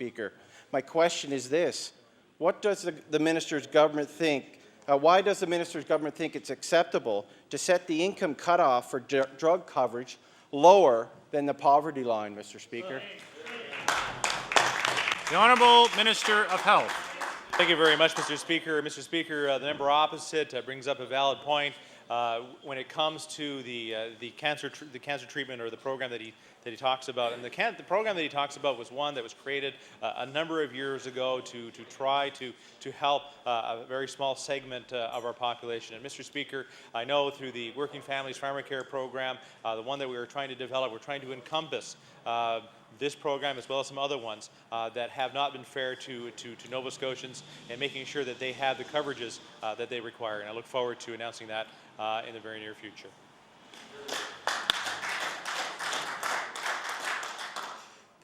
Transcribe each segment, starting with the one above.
Speaker. My question is this. What does the minister's government think? Why does the minister's government think it's acceptable to set the income cutoff for drug coverage lower than the poverty line, Mr. Speaker? The Honourable Minister of Health. Thank you very much, Mr. Speaker. Mr. Speaker, the member opposite brings up a valid point when it comes to the cancer treatment or the program that he talks about. And the program that he talks about was one that was created a number of years ago to try to help a very small segment of our population. And Mr. Speaker, I know through the Working Families Primary Care Program, the one that we were trying to develop, we're trying to encompass this program as well as some other ones that have not been fair to Nova Scotians, and making sure that they have the coverages that they require. And I look forward to announcing that in the very near future.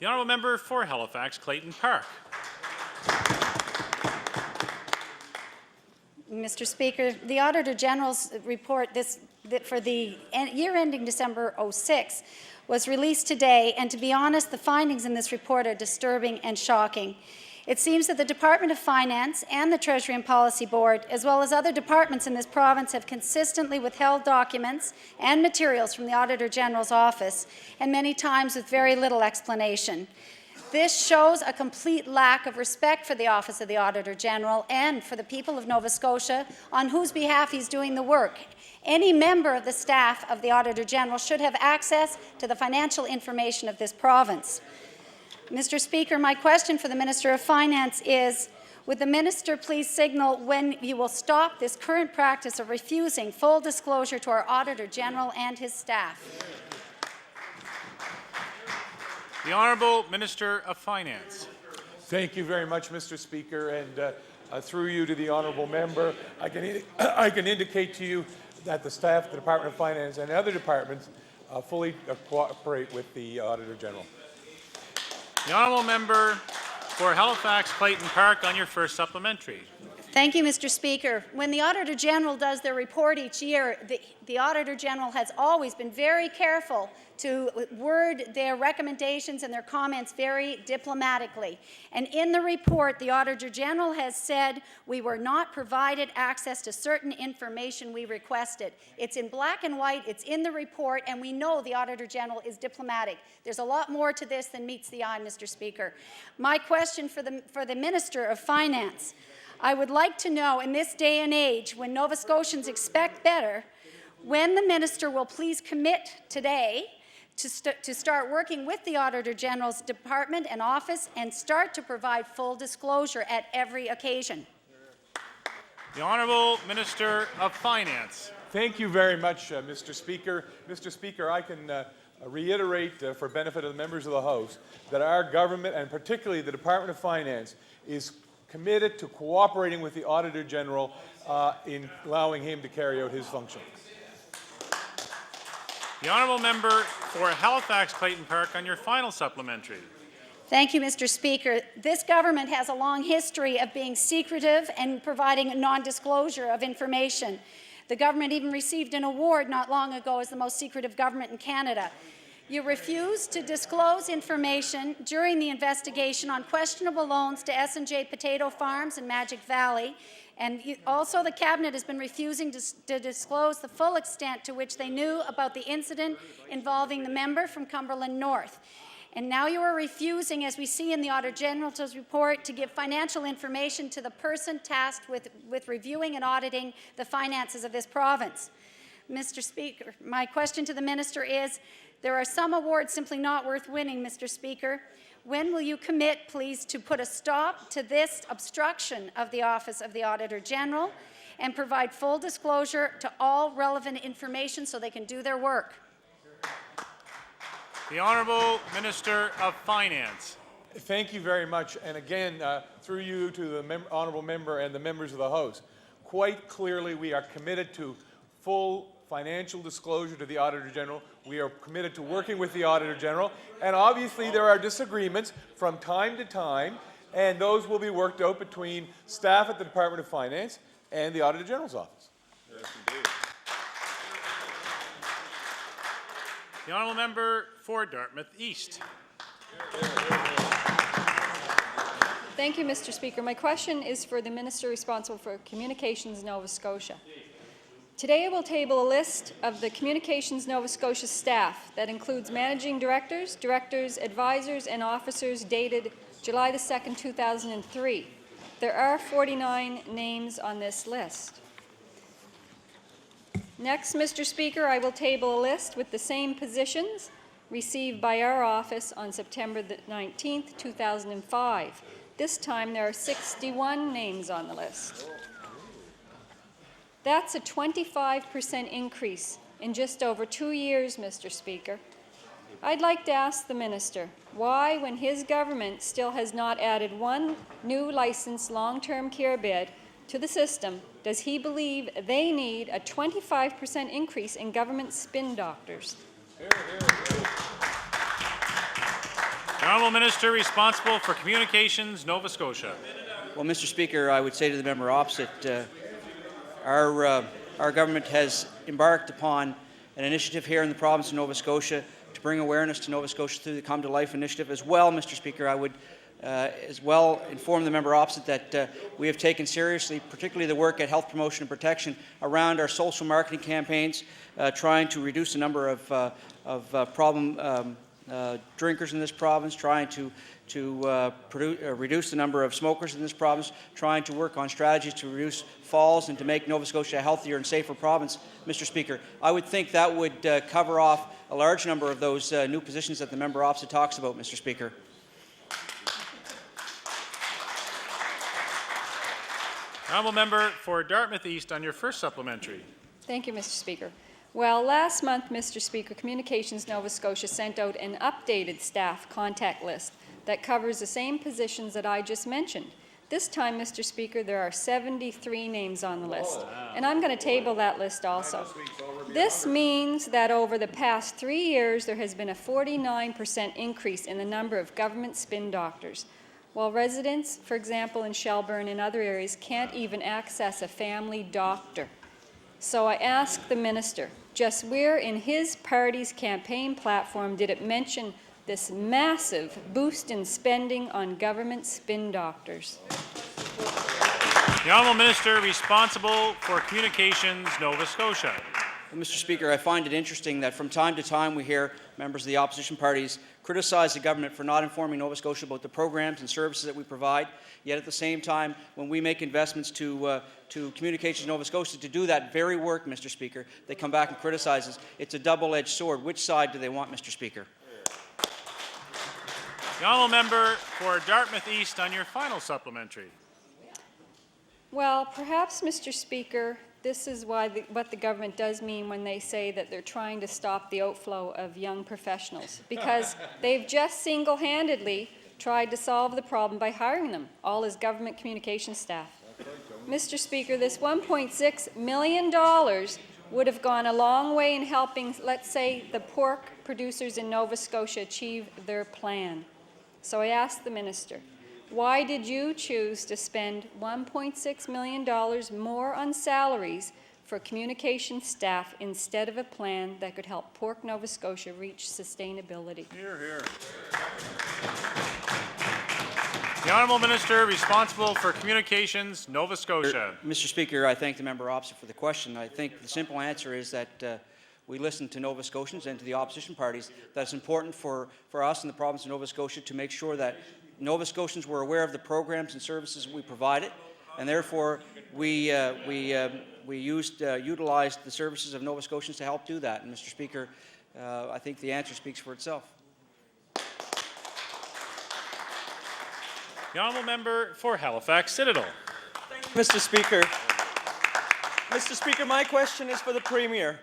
The Honourable Member for Halifax Clayton Park. Mr. Speaker, the Auditor General's report for the year ending December 06 was released today, and to be honest, the findings in this report are disturbing and shocking. It seems that the Department of Finance and the Treasury and Policy Board, as well as other departments in this province, have consistently withheld documents and materials from the Auditor General's office, and many times with very little explanation. This shows a complete lack of respect for the Office of the Auditor General and for the people of Nova Scotia, on whose behalf he's doing the work. Any member of the staff of the Auditor General should have access to the financial information of this province. Mr. Speaker, my question for the Minister of Finance is, would the Minister please signal when you will stop this current practice of refusing full disclosure to our Auditor General and his staff? The Honourable Minister of Finance. Thank you very much, Mr. Speaker, and through you to the honourable member, I can indicate to you that the staff of the Department of Finance and other departments fully cooperate with the Auditor General. The Honourable Member for Halifax Clayton Park on your first supplementary. Thank you, Mr. Speaker. When the Auditor General does their report each year, the Auditor General has always been very careful to word their recommendations and their comments very diplomatically. And in the report, the Auditor General has said we were not provided access to certain information we requested. It's in black and white, it's in the report, and we know the Auditor General is diplomatic. There's a lot more to this than meets the eye, Mr. Speaker. My question for the Minister of Finance: I would like to know, in this day and age when Nova Scotians expect better, when the Minister will please commit today to start working with the Auditor General's department and office and start to provide full disclosure at every occasion. The Honourable Minister of Finance. Thank you very much, Mr. Speaker. Mr. Speaker, I can reiterate for benefit of the members of the House that our government, and particularly the Department of Finance, is committed to cooperating with the Auditor General in allowing him to carry out his function. The Honourable Member for Halifax Clayton Park on your final supplementary. Thank you, Mr. Speaker. This government has a long history of being secretive and providing non-disclosure of information. The government even received an award not long ago as the most secretive government in Canada. You refused to disclose information during the investigation on questionable loans to S&J Potato Farms in Magic Valley, and also the Cabinet has been refusing to disclose the full extent to which they knew about the incident involving the member from Cumberland North. And now you are refusing, as we see in the Auditor General's report, to give financial information to the person tasked with reviewing and auditing the finances of this province. Mr. Speaker, my question to the Minister is, there are some awards simply not worth winning, Mr. Speaker. When will you commit, please, to put a stop to this obstruction of the Office of the Auditor General and provide full disclosure to all relevant information so they can do their work? The Honourable Minister of Finance. Thank you very much. And again, through you to the honourable member and the members of the House, quite clearly we are committed to full financial disclosure to the Auditor General. We are committed to working with the Auditor General, and obviously there are disagreements from time to time, and those will be worked out between staff at the Department of Finance and the Auditor General's office. Yes, indeed. The Honourable Member for Dartmouth East. Thank you, Mr. Speaker. My question is for the Minister responsible for Communications Nova Scotia. Today I will table a list of the Communications Nova Scotia staff that includes managing directors, advisors, and officers dated July the 2nd, 2003. There are 49 names on this list. Next, Mr. Speaker, I will table a list with the same positions received by our office on September the 19th, 2005. This time there are 61 names on the list. That's a 25% increase in just over 2 years, Mr. Speaker. I'd like to ask the Minister why, when his government still has not added one new licensed long-term care bed to the system, does he believe they need a 25% increase in government spin doctors? The Honourable Minister responsible for Communications, Nova Scotia. Well, Mr. Speaker, I would say to the member opposite, our government has embarked upon an initiative here in the province of Nova Scotia to bring awareness to Nova Scotia through the Come to Life initiative. As well, Mr. Speaker, I would as well inform the member opposite that we have taken seriously, particularly the work at Health Promotion and Protection around our social marketing campaigns, trying to reduce the number of problem drinkers in this province, trying to reduce the number of smokers in this province, trying to work on strategies to reduce falls and to make Nova Scotia a healthier and safer province. Mr. Speaker, I would think that would cover off a large number of those new positions that the member opposite talks about, Mr. Speaker. Honourable Member for Dartmouth East on your first supplementary. Thank you, Mr. Speaker. Well, last month, Mr. Speaker, Communications Nova Scotia sent out an updated staff contact list that covers the same positions that I just mentioned. This time, Mr. Speaker, there are 73 names on the list, and I'm going to table that list also. This means that over the past 3 years, there has been a 49% increase in the number of government spin doctors, while residents, for example, in Shelburne and other areas, can't even access a family doctor. So I ask the Minister, just where in his party's campaign platform did it mention this massive boost in spending on government spin doctors? The Honourable Minister responsible for Communications, Nova Scotia. Well, Mr. Speaker, I find it interesting that from time to time we hear members of the opposition parties criticize the government for not informing Nova Scotia about the programs and services that we provide, yet at the same time, when we make investments to Communications Nova Scotia to do that very work, Mr. Speaker, they come back and criticize us. It's a double-edged sword. Which side do they want, Mr. Speaker? The Honourable Member for Dartmouth East on your final supplementary. Well, perhaps, Mr. Speaker, this is what the government does mean when they say that they're trying to stop the outflow of young professionals, because they've just single-handedly tried to solve the problem by hiring them, all as government communication staff. Mr. Speaker, this $1.6 million would have gone a long way in helping, let's say, the pork producers in Nova Scotia achieve their plan. So I ask the Minister, why did you choose to spend $1.6 million more on salaries for communication staff instead of a plan that could help Pork Nova Scotia reach sustainability? Hear, hear. The Honourable Minister responsible for Communications, Nova Scotia. Mr. Speaker, I thank the member opposite for the question. I think the simple answer is that we listen to Nova Scotians and to the opposition parties, that it's important for us in the province of Nova Scotia to make sure that Nova Scotians were aware of the programs and services we provided, and therefore we utilized the services of Nova Scotians to help do that. And Mr. Speaker, I think the answer speaks for itself. The Honourable Member for Halifax Citadel. Thank you, Mr. Speaker. Mr. Speaker, my question is for the Premier.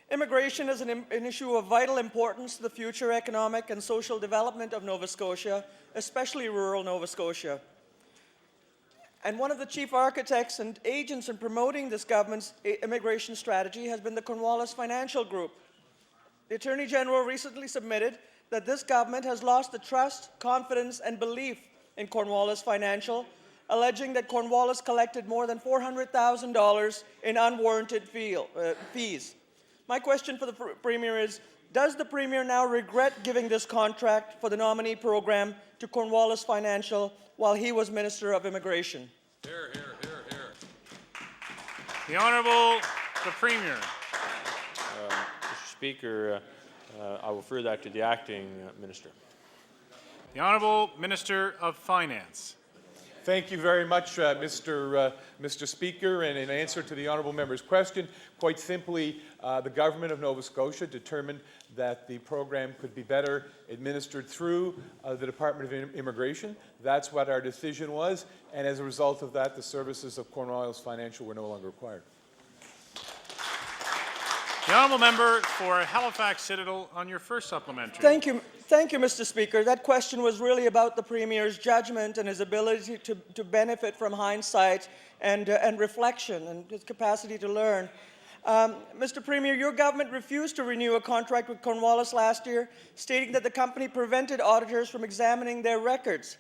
Immigration is an issue of vital importance to the future economic and social development of Nova Scotia, especially rural Nova Scotia. And one of the chief architects and agents in promoting this government's immigration strategy has been the Cornwallis Financial Group. The Attorney General recently submitted that this government has lost the trust, confidence, and belief in Cornwallis Financial, alleging that Cornwallis collected more than $400,000 in unwarranted fees. My question for the Premier is, does the Premier now regret giving this contract for the nominee program to Cornwallis Financial, while he was Minister of Immigration? The Honourable the Premier. Mr. Speaker, I will refer that to the acting minister. The Honourable Minister of Finance. Thank you very much, Mr. Speaker. And in answer to the honourable member's question, quite simply, the government of Nova Scotia determined that the program could be better administered through the Department of Immigration. That's what our decision was, and as a result of that, the services of Cornwallis Financial were no longer required. The Honourable Member for Halifax Citadel on your first supplementary. Thank you, Mr. Speaker. That question was really about the Premier's judgment and his ability to benefit from hindsight and reflection and his capacity to learn. Mr. Premier, your government refused to renew a contract with Cornwallis last year, stating that the company prevented auditors from examining their records.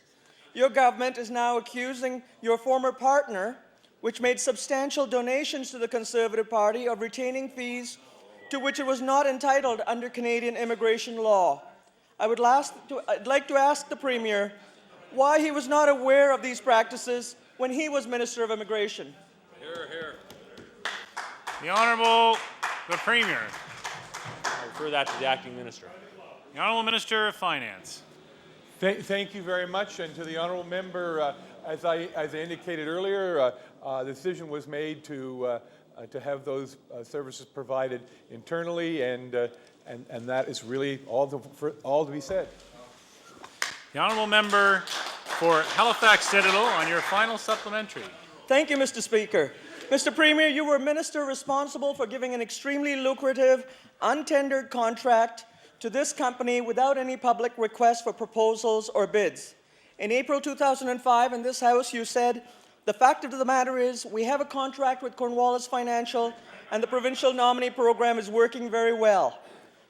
Your government is now accusing your former partner, which made substantial donations to the Conservative Party, of retaining fees to which it was not entitled under Canadian immigration law. I'd like to ask the Premier why he was not aware of these practices when he was Minister of Immigration. The Honourable the Premier. I refer that to the acting minister. The Honourable Minister of Finance. Thank you very much, and to the honourable member, as I indicated earlier, the decision was made to have those services provided internally, and that is really all to be said. The Honourable Member for Halifax Citadel on your final supplementary. Thank you, Mr. Speaker. Mr. Premier, you were minister responsible for giving an extremely lucrative, untendered contract to this company without any public request for proposals or bids. In April 2005, in this House, you said, "The fact of the matter is we have a contract with Cornwallis Financial and the provincial nominee program is working very well.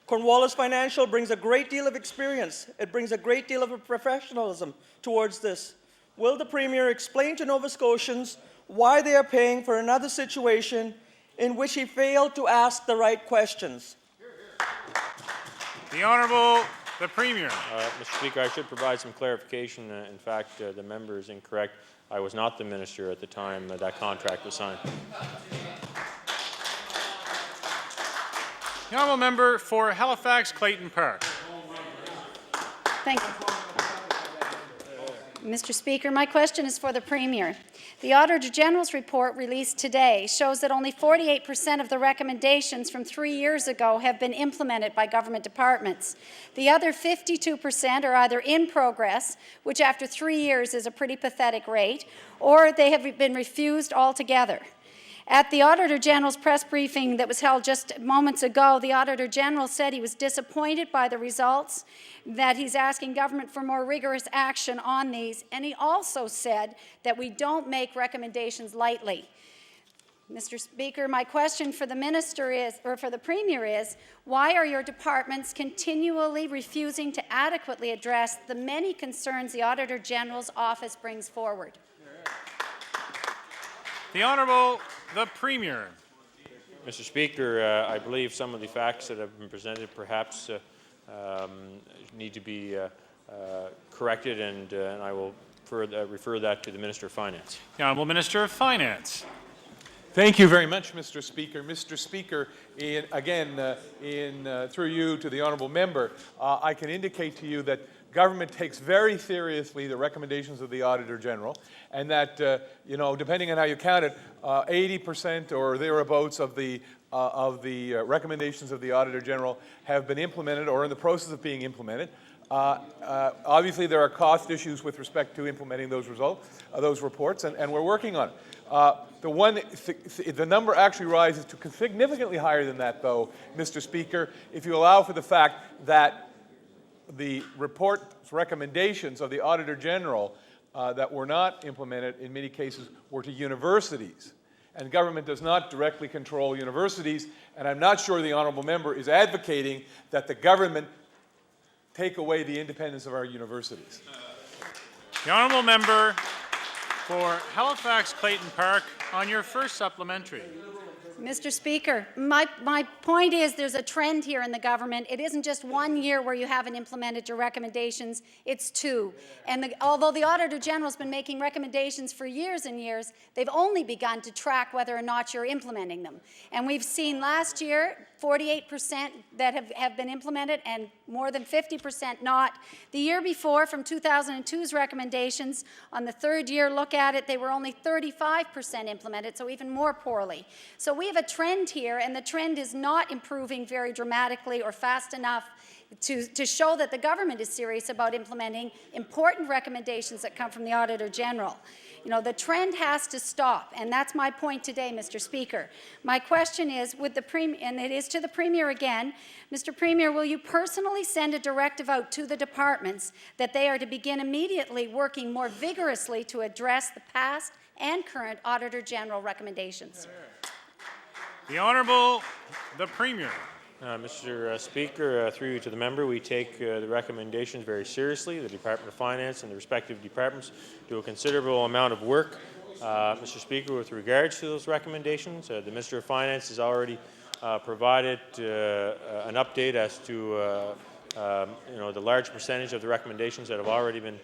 Cornwallis Financial brings a great deal of experience. It brings a great deal of professionalism towards this. Will the Premier explain to Nova Scotians why they are paying for another situation in which he failed to ask the right questions?" The Honourable the Premier. Mr. Speaker, I should provide some clarification. In fact, the member is incorrect. I was not the minister at the time that contract was signed. The Honourable Member for Halifax Clayton Park. Thank you. Mr. Speaker, my question is for the Premier. The Auditor General's report released today shows that only 48% of the recommendations from 3 years ago have been implemented by government departments. The other 52% are either in progress, which after 3 years is a pretty pathetic rate, or they have been refused altogether. At the Auditor General's press briefing that was held just moments ago, the Auditor General said he was disappointed by the results, that he's asking government for more rigorous action on these, and he also said that we don't make recommendations lightly. Mr. Speaker, my question for the minister is, or for the Premier is, why are your departments continually refusing to adequately address the many concerns the Auditor General's office brings forward? The Honourable the Premier. Mr. Speaker, I believe some of the facts that have been presented perhaps need to be corrected, and I will refer that to the Minister of Finance. The Honourable Minister of Finance. Thank you very much, Mr. Speaker. Mr. Speaker, through you to the honourable member, I can indicate to you that government takes very seriously the recommendations of the Auditor General, and that, depending on how you count it, 80% or thereabouts of the recommendations of the Auditor General have been implemented or in the process of being implemented. Obviously, there are cost issues with respect to implementing those reports, and we're working on it. The number actually rises to significantly higher than that, though, Mr. Speaker, if you allow for the fact that the report's recommendations of the Auditor General that were not implemented in many cases were to universities. And government does not directly control universities, and I'm not sure the honourable member is advocating that the government take away the independence of our universities. The Honourable Member for Halifax Clayton Park on your first supplementary. Mr. Speaker, my point is there's a trend here in the government. It isn't just 1 year where you haven't implemented your recommendations, it's 2. And although the Auditor General has been making recommendations for years and years, they've only begun to track whether or not you're implementing them. And we've seen last year 48% that have been implemented and more than 50% not. The year before, from 2002's recommendations, on the 3rd year look at it, they were only 35% implemented, so even more poorly. So we have a trend here, and the trend is not improving very dramatically or fast enough to show that the government is serious about implementing important recommendations that come from the Auditor General. You know, the trend has to stop, and that's my point today, Mr. Speaker. My question is, would the Premier, and it is to the Premier again, Mr. Premier, will you personally send a directive out to the departments that they are to begin immediately working more vigorously to address the past and current Auditor General recommendations? The Honourable the Premier. Mr. Speaker, through you to the member, we take the recommendations very seriously. The Department of Finance and the respective departments do a considerable amount of work. Mr. Speaker, with regards to those recommendations, the Minister of Finance has already provided an update as to the large percentage of the recommendations that have already been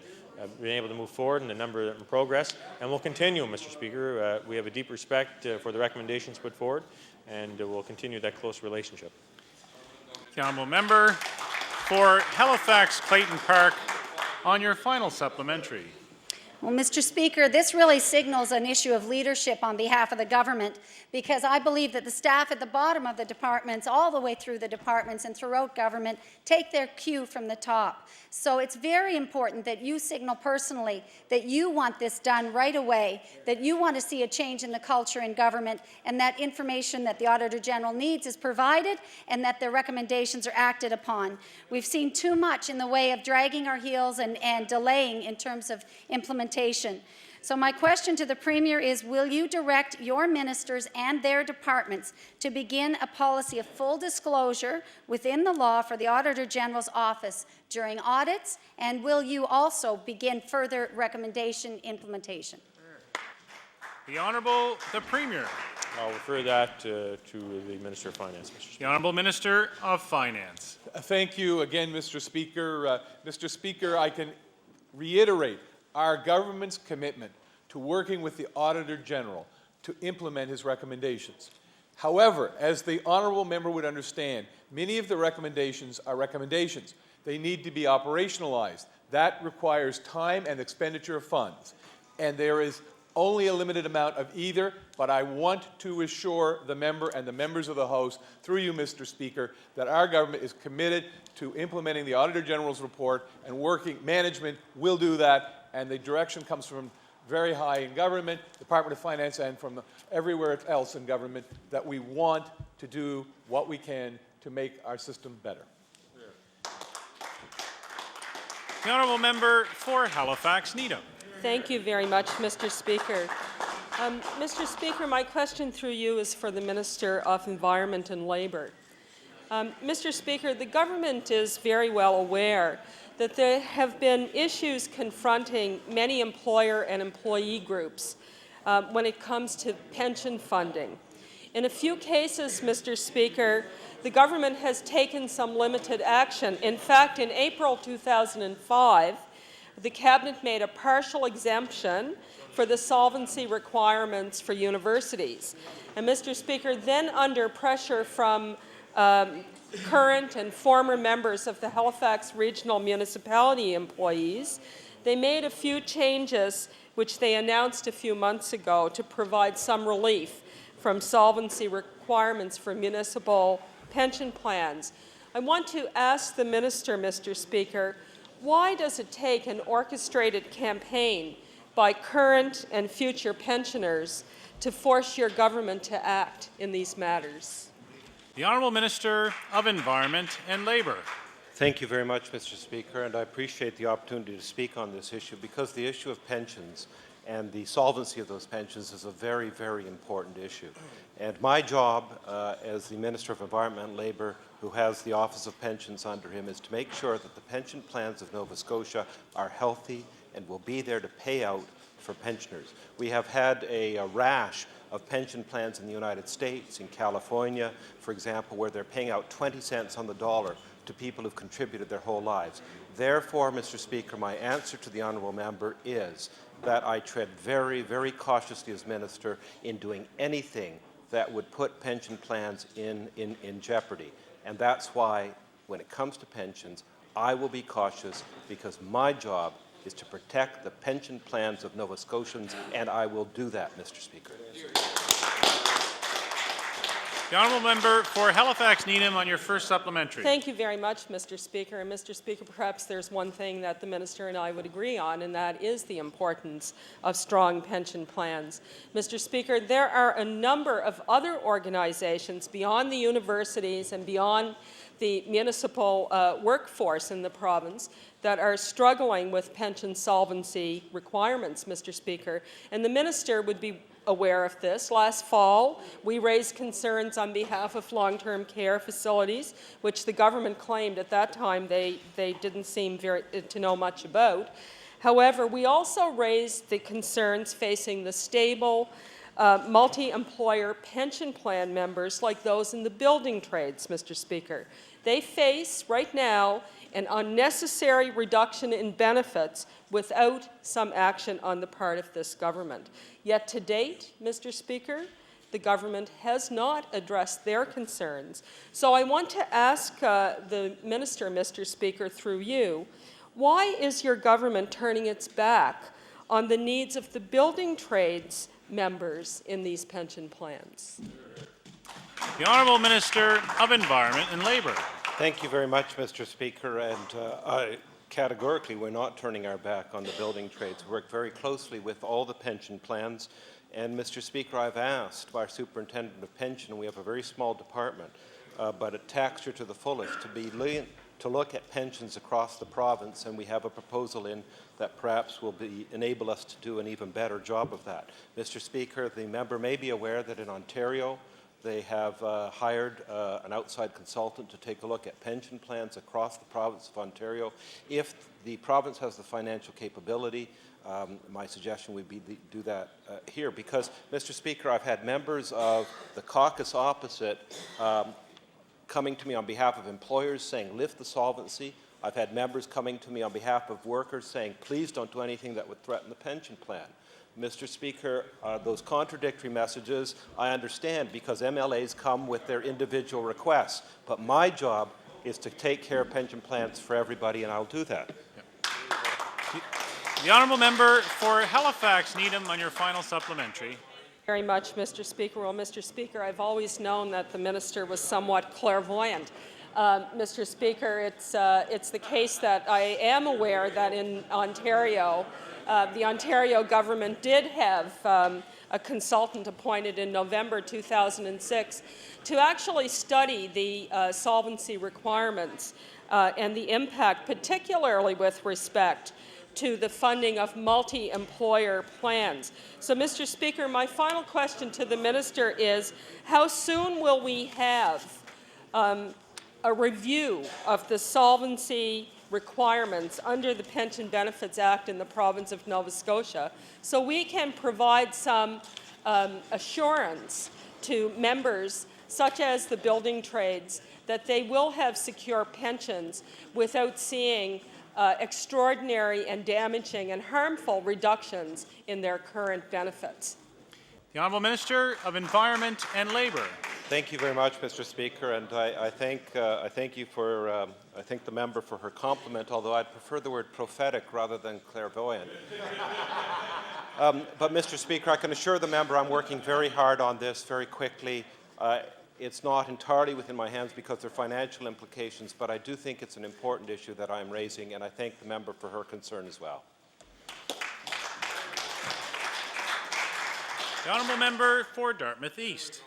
able to move forward and the number that are in progress. And we'll continue, Mr. Speaker. We have a deep respect for the recommendations put forward, and we'll continue that close relationship. The honourable member for Halifax Clayton Park on your final supplementary. Well, Mr. Speaker, this really signals an issue of leadership on behalf of the government, because I believe that the staff at the bottom of the departments, all the way through the departments and throughout government, take their cue from the top. So it's very important that you signal personally that you want this done right away, that you want to see a change in the culture in government, and that information that the Auditor General needs is provided, and that the recommendations are acted upon. We've seen too much in the way of dragging our heels and delaying in terms of implementation. So my question to the Premier is, will you direct your ministers and their departments to begin a policy of full disclosure within the law for the Auditor General's office during audits, and will you also begin further recommendation implementation? The Honourable the Premier. I'll refer that to the Minister of Finance, Mr. Speaker. The Honourable Minister of Finance. Thank you again, Mr. Speaker. Mr. Speaker, I can reiterate our government's commitment to working with the Auditor General to implement his recommendations. However, as the honourable member would understand, many of the recommendations are recommendations. They need to be operationalized. That requires time and expenditure of funds. And there is only a limited amount of either, but I want to assure the member and the members of the House, through you, Mr. Speaker, that our government is committed to implementing the Auditor General's report, and management will do that, and the direction comes from very high in government, Department of Finance, and from everywhere else in government, that we want to do what we can to make our system better. The Honourable Member for Halifax Needham. Thank you very much, Mr. Speaker. Mr. Speaker, my question through you is for the Minister of Environment and Labour. Mr. Speaker, the government is very well aware that there have been issues confronting many employer and employee groups when it comes to pension funding. In a few cases, Mr. Speaker, the government has taken some limited action. In fact, in April 2005, the Cabinet made a partial exemption for the solvency requirements for universities. And Mr. Speaker, then under pressure from current and former members of the Halifax Regional Municipality employees, they made a few changes which they announced a few months ago to provide some relief from solvency requirements for municipal pension plans. I want to ask the Minister, Mr. Speaker, why does it take an orchestrated campaign by current and future pensioners to force your government to act in these matters? The Honourable Minister of Environment and Labour. Thank you very much, Mr. Speaker, and I appreciate the opportunity to speak on this issue, because the issue of pensions and the solvency of those pensions is a very, very important issue. And my job as the Minister of Environment and Labour, who has the Office of Pensions under him, is to make sure that the pension plans of Nova Scotia are healthy and will be there to pay out for pensioners. We have had a rash of pension plans in the United States, in California, for example, where they're paying out 20 cents on the dollar to people who've contributed their whole lives. Therefore, Mr. Speaker, my answer to the honourable member is that I tread very, very cautiously as Minister in doing anything that would put pension plans in jeopardy. And that's why, when it comes to pensions, I will be cautious, because my job is to protect the pension plans of Nova Scotians, and I will do that, Mr. Speaker. The honourable member for Halifax Needham on your first supplementary. Thank you very much, Mr. Speaker. And Mr. Speaker, perhaps there's one thing that the Minister and I would agree on, and that is the importance of strong pension plans. Mr. Speaker, there are a number of other organizations beyond the universities and beyond the municipal workforce in the province that are struggling with pension solvency requirements, Mr. Speaker. And the Minister would be aware of this. Last fall, we raised concerns on behalf of long-term care facilities, which the government claimed at that time they didn't seem to know much about. However, we also raised the concerns facing the stable, multi-employer pension plan members like those in the building trades, Mr. Speaker. They face, right now, an unnecessary reduction in benefits without some action on the part of this government. Yet to date, Mr. Speaker, the government has not addressed their concerns. So I want to ask the Minister, Mr. Speaker, through you, why is your government turning its back on the needs of the building trades members in these pension plans? The Honourable Minister of Environment and Labour. Thank you very much, Mr. Speaker. And categorically, we're not turning our back on the building trades. We work very closely with all the pension plans. And, Mr. Speaker, I've asked our Superintendent of Pension, and we have a very small department, but it taxed her to the fullest, to look at pensions across the province, and we have a proposal in that perhaps will enable us to do an even better job of that. Mr. Speaker, the member may be aware that in Ontario, they have hired an outside consultant to take a look at pension plans across the province of Ontario. If the province has the financial capability, my suggestion would be to do that here. Because, Mr. Speaker, I've had members of the caucus opposite coming to me on behalf of employers saying, lift the solvency. I've had members coming to me on behalf of workers saying, please don't do anything that would threaten the pension plan. Mr. Speaker, those contradictory messages, I understand, because MLAs come with their individual requests. But my job is to take care of pension plans for everybody, and I'll do that. The Honourable Member for Halifax Needham on your final supplementary. Very much, Mr. Speaker. Well, Mr. Speaker, I've always known that the Minister was somewhat clairvoyant. Mr. Speaker, it's the case that I am aware that in Ontario, the Ontario government did have a consultant appointed in November 2006 to actually study the solvency requirements and the impact, particularly with respect to the funding of multi-employer plans. So, Mr. Speaker, my final question to the Minister is, how soon will we have a review of the solvency requirements under the Pension Benefits Act in the province of Nova Scotia, so we can provide some assurance to members, such as the building trades, that they will have secure pensions without seeing extraordinary and damaging and harmful reductions in their current benefits? The Honourable Minister of Environment and Labour. Thank you very much, Mr. Speaker, and I thank the member for her compliment, although I'd prefer the word prophetic rather than clairvoyant. But, Mr. Speaker, I can assure the member I'm working very hard on this very quickly. It's not entirely within my hands because there are financial implications, but I do think it's an important issue that I'm raising, and I thank the member for her concern as well. The Honourable Member for Dartmouth East.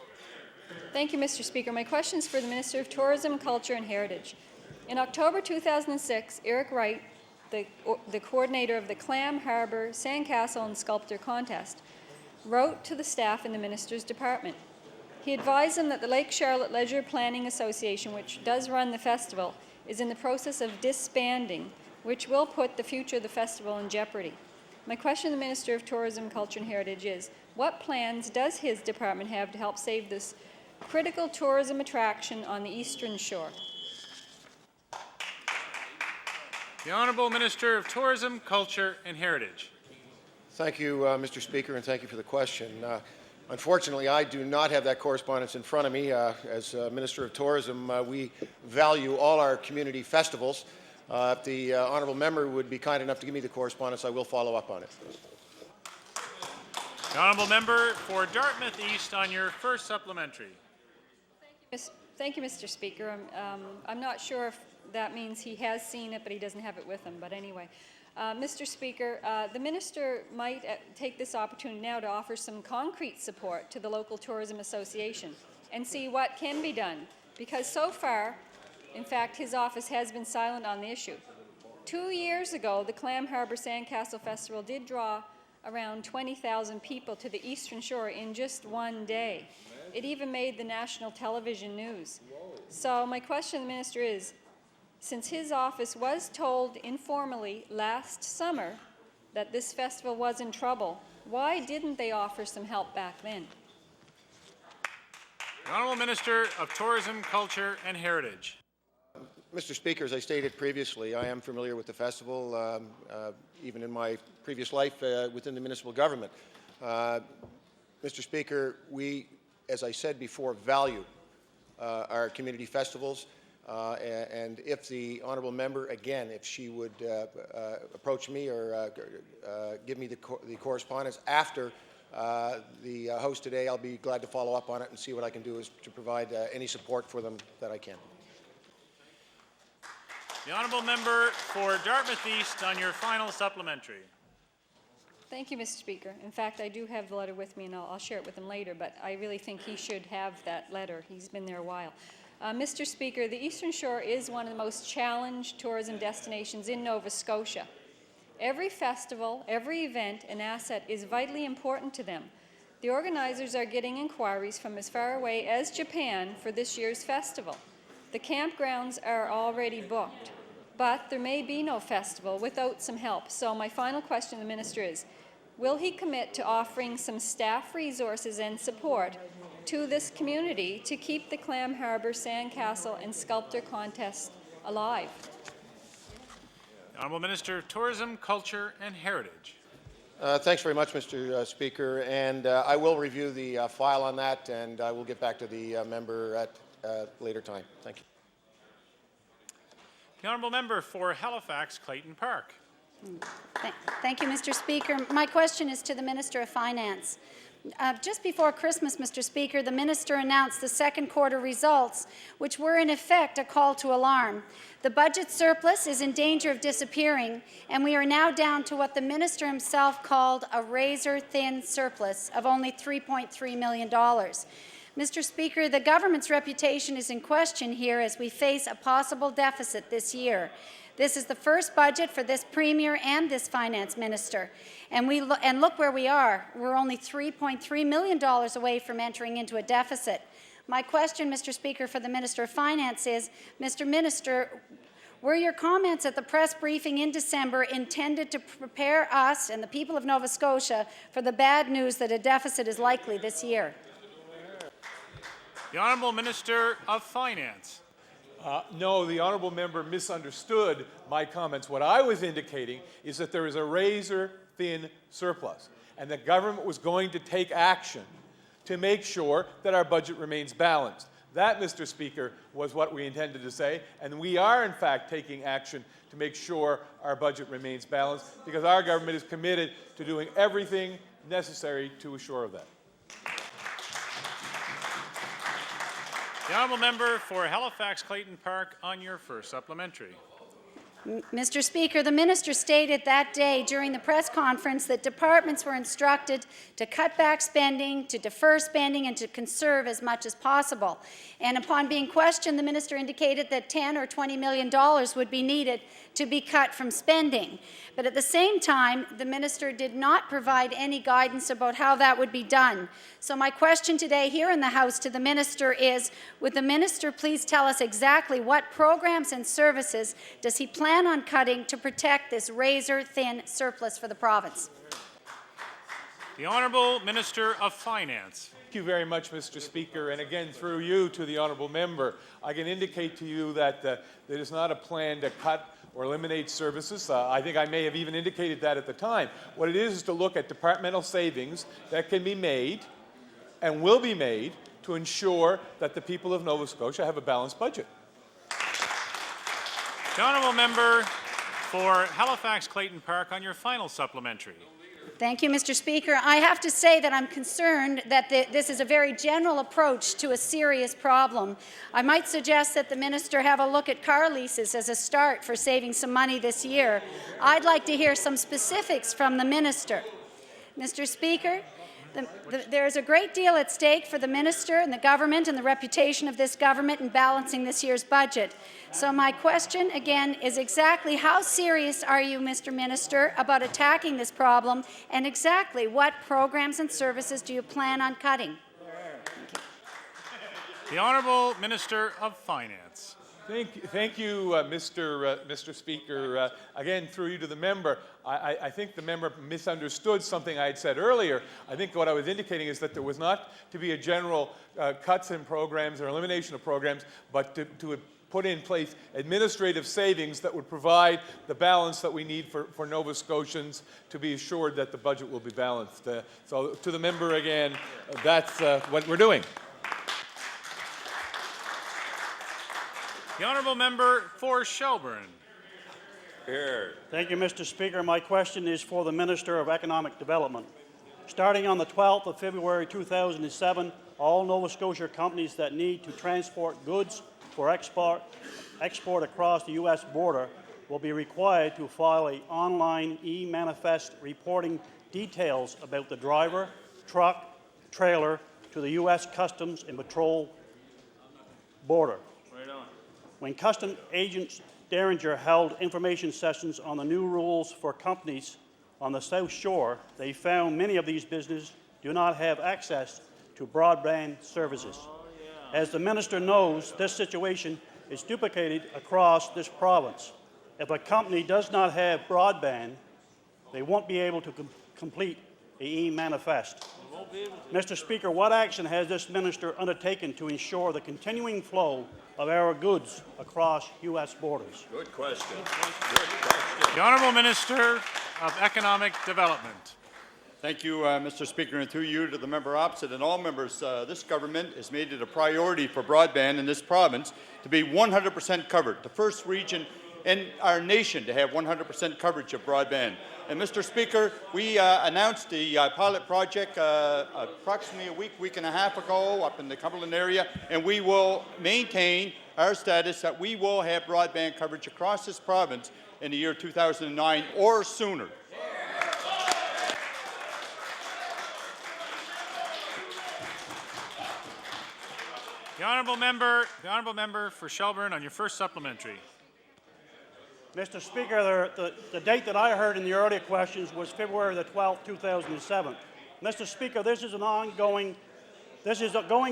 Thank you, Mr. Speaker. My question is for the Minister of Tourism, Culture and Heritage. In October 2006, Eric Wright, the coordinator of the Clam Harbour Sandcastle and Sculpture Contest, wrote to the staff in the Minister's department. He advised them that the Lake Charlotte Leisure Planning Association, which does run the festival, is in the process of disbanding, which will put the future of the festival in jeopardy. My question to the Minister of Tourism, Culture and Heritage is, what plans does his department have to help save this critical tourism attraction on the Eastern Shore? The Honourable Minister of Tourism, Culture and Heritage. Thank you, Mr. Speaker, and thank you for the question. Unfortunately, I do not have that correspondence in front of me. As Minister of Tourism, we value all our community festivals. If the honourable member would be kind enough to give me the correspondence, I will follow up on it. The Honourable Member for Dartmouth East on your first supplementary. Thank you, Mr. Speaker. I'm not sure if that means he has seen it, but he doesn't have it with him. But anyway, Mr. Speaker, the Minister might take this opportunity now to offer some concrete support to the local tourism association and see what can be done, because so far, in fact, his office has been silent on the issue. 2 years ago, the Clam Harbour Sandcastle Festival did draw around 20,000 people to the Eastern Shore in just one day. It even made the national television news. So my question to the Minister is, since his office was told informally last summer that this festival was in trouble, why didn't they offer some help back then? The Honourable Minister of Tourism, Culture and Heritage. Mr. Speaker, as I stated previously, I am familiar with the festival, even in my previous life within the municipal government. Mr. Speaker, we, as I said before, value our community festivals. And if the honourable member, again, if she would approach me or give me the correspondence after the host today, I'll be glad to follow up on it and see what I can do to provide any support for them that I can. The Honourable Member for Dartmouth East on your final supplementary. Thank you, Mr. Speaker. In fact, I do have the letter with me, and I'll share it with him later, but I really think he should have that letter. He's been there a while. Mr. Speaker, the Eastern Shore is one of the most challenged tourism destinations in Nova Scotia. Every festival, every event and asset is vitally important to them. The organizers are getting inquiries from as far away as Japan for this year's festival. The campgrounds are already booked, but there may be no festival without some help. So my final question to the Minister is, will he commit to offering some staff resources and support to this community to keep the Clam Harbour Sandcastle and Sculptor Contest alive? The Honourable Minister of Tourism, Culture and Heritage. Thanks very much, Mr. Speaker, and I will review the file on that, and I will get back to the member at a later time. Thank you. The Honourable Member for Halifax, Clayton Park. Thank you, Mr. Speaker. My question is to the Minister of Finance. Just before Christmas, Mr. Speaker, the Minister announced the second quarter results, which were in effect a call to alarm. The budget surplus is in danger of disappearing, and we are now down to what the Minister himself called a razor-thin surplus of only $3.3 million. Mr. Speaker, the government's reputation is in question here as we face a possible deficit this year. This is the first budget for this Premier and this Finance Minister. And look where we are. We're only $3.3 million away from entering into a deficit. My question, Mr. Speaker, for the Minister of Finance is, Mr. Minister, were your comments at the press briefing in December intended to prepare us and the people of Nova Scotia for the bad news that a deficit is likely this year? The Honourable Minister of Finance. No, the honourable member misunderstood my comments. What I was indicating is that there is a razor-thin surplus, and the government was going to take action to make sure that our budget remains balanced. That, Mr. Speaker, was what we intended to say, and we are, in fact, taking action to make sure our budget remains balanced, because our government is committed to doing everything necessary to assure of that. The Honourable Member for Halifax Clayton Park on your first supplementary. Mr. Speaker, the Minister stated that day during the press conference that departments were instructed to cut back spending, to defer spending, and to conserve as much as possible. And upon being questioned, the Minister indicated that $10 or $20 million would be needed to be cut from spending. But at the same time, the minister did not provide any guidance about how that would be done. So my question today here in the House to the minister is, would the minister please tell us exactly what programs and services does he plan on cutting to protect this razor-thin surplus for the province? The Honourable Minister of Finance. Thank you very much, Mr. Speaker. And again, through you to the honourable member, I can indicate to you that there is not a plan to cut or eliminate services. I think I may have even indicated that at the time. What it is to look at departmental savings that can be made and will be made to ensure that the people of Nova Scotia have a balanced budget. The Honourable Member for Halifax Clayton Park on your final supplementary. Thank you, Mr. Speaker. I have to say that I'm concerned that this is a very general approach to a serious problem. I might suggest that the minister have a look at car leases as a start for saving some money this year. I'd like to hear some specifics from the minister. Mr. Speaker, there is a great deal at stake for the minister and the government and the reputation of this government in balancing this year's budget. So my question, again, is exactly how serious are you, Mr. Minister, about attacking this problem, and exactly what programs and services do you plan on cutting? The Honourable Minister of Finance. Thank you, Mr. Speaker. Again, through you to the member, I think the member misunderstood something I had said earlier. I think what I was indicating is that there was not to be a general cuts in programs or elimination of programs, but to put in place administrative savings that would provide the balance that we need for Nova Scotians to be assured that the budget will be balanced. So to the member again, that's what we're doing. The Honourable Member for Shelburne. Here. Thank you, Mr. Speaker. My question is for the Minister of Economic Development. Starting on the 12th of February 2007, all Nova Scotia companies that need to transport goods for export across the U.S. border will be required to file an online e-manifest reporting details about the driver, truck, trailer to the U.S. Customs and Patrol border. When Customs Agent Derringer held information sessions on the new rules for companies on the South Shore, they found many of these businesses do not have access to broadband services. As the minister knows, this situation is duplicated across this province. If a company does not have broadband, they won't be able to complete the e-manifest. Mr. Speaker, what action has this minister undertaken to ensure the continuing flow of our goods across U.S. borders? Good question. Good question. The Honourable Minister of Economic Development. Thank you, Mr. Speaker, and through you to the member opposite and all members. This government has made it a priority for broadband in this province to be 100% covered, the first region in our nation to have 100% coverage of broadband. And Mr. Speaker, we announced the pilot project approximately a week and a half ago up in the Cumberland area, and we will maintain our status that we will have broadband coverage across this province in the year 2009 or sooner. The Honourable Member for Shelburne on your first supplementary. Mr. Speaker, the date that I heard in the earlier questions was February the 12th, 2007. Mr. Speaker, this is going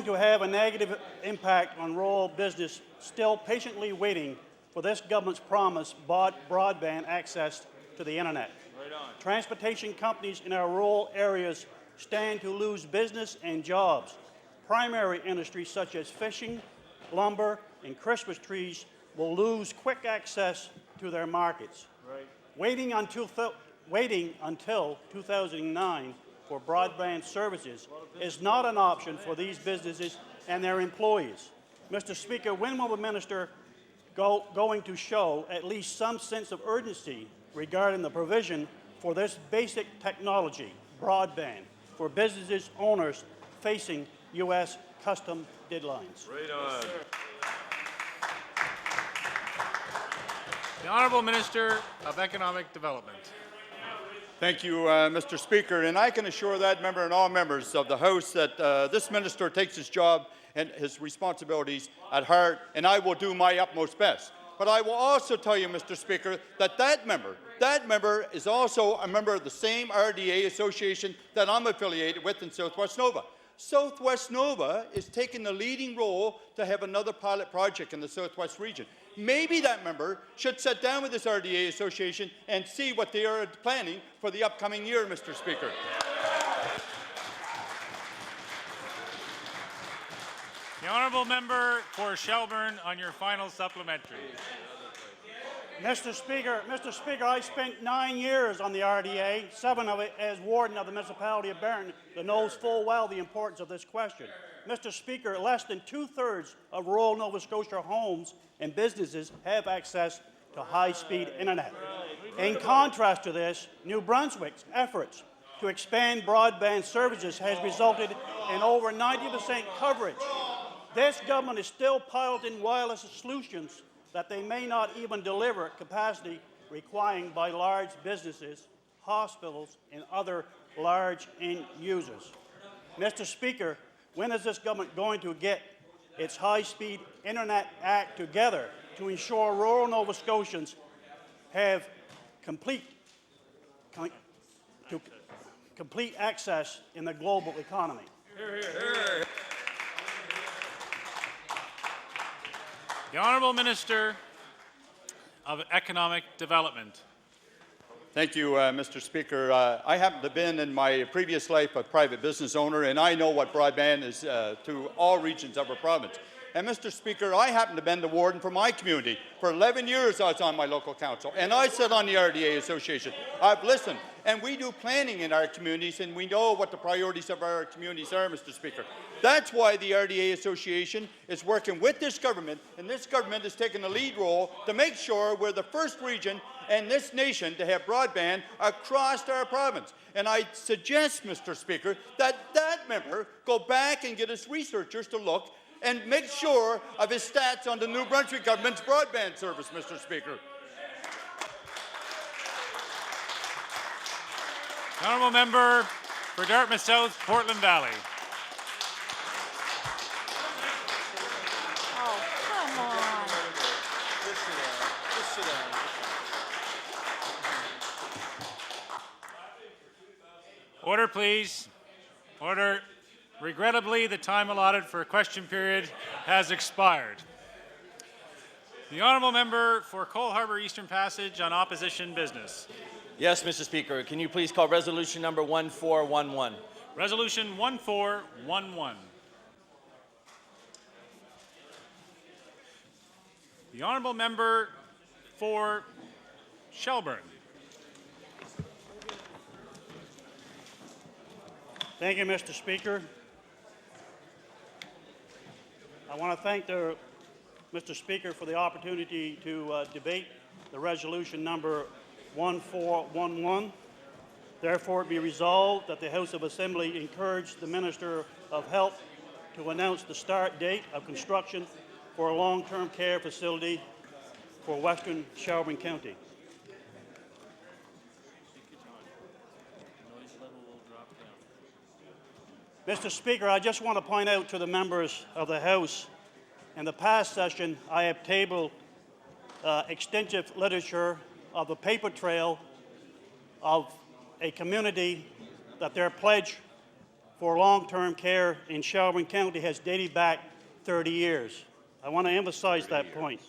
to have a negative impact on rural business still patiently waiting for this government's promised broadband access to the internet. Right on. Transportation companies in our rural areas stand to lose business and jobs. Primary industries such as fishing, lumber, and Christmas trees will lose quick access to their markets. Right. Waiting until 2009 for broadband services is not an option for these businesses and their employees. Mr. Speaker, when will the minister going to show at least some sense of urgency regarding the provision for this basic technology, broadband, for businesses owners facing U.S. custom deadlines? Right on. The Honourable Minister of Economic Development. Thank you, Mr. Speaker, and I can assure that member and all members of the House that this minister takes his job and his responsibilities at heart, and I will do my utmost best But I will also tell you, Mr. Speaker, that member is also a member of the same RDA association that I'm affiliated with in Southwest Nova. Southwest Nova is taking the leading role to have another pilot project in the Southwest region. Maybe that member should sit down with this RDA association and see what they are planning for the upcoming year, Mr. Speaker. The honourable member for Shelburne on your final supplementary. Mr. Speaker, I spent 9 years on the RDA, 7 of it as warden of the municipality of Barron, that knows full well the importance of this question. Mr. Speaker, less than 2/3 of rural Nova Scotia homes and businesses have access to high-speed internet. In contrast to this, New Brunswick's efforts to expand broadband services has resulted in over 90% coverage. This government is still piloting wireless solutions that they may not even deliver at capacity required by large businesses, hospitals, and other large end users. Mr. Speaker, when is this government going to get its high-speed internet act together to ensure rural Nova Scotians have complete access in the global economy? The Honourable Minister of Economic Development. Thank you, Mr. Speaker. I happen to have been in my previous life a private business owner, and I know what broadband is to all regions of our province. And Mr. Speaker, I happen to have been the warden for my community. For 11 years I was on my local council, and I sit on the RDA Association. I've listened, and we do planning in our communities, and we know what the priorities of our communities are, Mr. Speaker. That's why the RDA Association is working with this government, and this government is taking the lead role to make sure we're the first region in this nation to have broadband across our province. And I suggest, Mr. Speaker, that that member go back and get his researchers to look and make sure of his stats on the New Brunswick government's broadband service, Mr. Speaker. Honourable member for Dartmouth South, Portland Valley. Oh, come on. Just sit down. Order, please. Order. Regrettably, the time allotted for a question period has expired. The honourable member for Cole Harbour Eastern Passage on opposition business. Yes, Mr. Speaker. Can you please call resolution number 1411? Resolution 1411. The honourable member for Shelburne. Thank you, Mr. Speaker. I want to thank Mr. Speaker for the opportunity to debate the resolution number 1411. Therefore, it be resolved that the House of Assembly encourage the Minister of Health to announce the start date of construction for a long-term care facility for Western Shelburne County. Mr. Speaker, I just want to point out to the members of the House, in the past session, I have tabled extensive literature of the paper trail of a community that their pledge for long-term care in Shelburne County has dated back 30 years. I want to emphasize that point.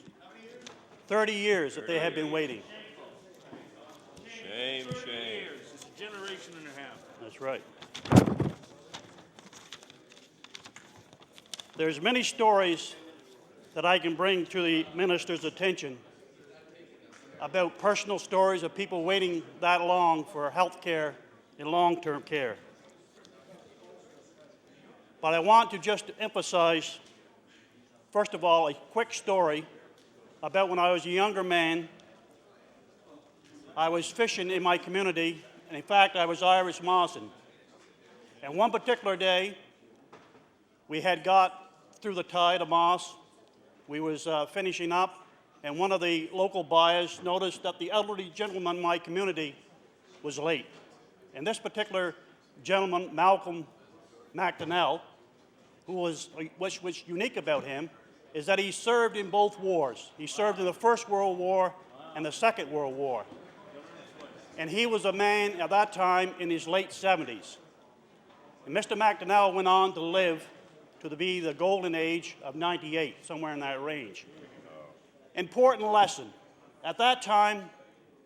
30 years that they have been waiting. Shame, shame. It's a generation and a half. That's right. There's many stories that I can bring to the minister's attention about personal stories of people waiting that long for health care and long-term care. But I want to just emphasize, first of all, a quick story about when I was a younger man. I was fishing in my community, and in fact, I was Irish mossing. And one particular day, we had got through the tide of moss. We was finishing up, and one of the local buyers noticed that the elderly gentleman in my community was late. And this particular gentleman, Malcolm McDonnell, which was unique about him, is that he served in both wars. He served in the First World War and the Second World War. And he was a man at that time in his late 70s. And Mr. McDonnell went on to live to be the golden age of 98, somewhere in that range. Important lesson. At that time,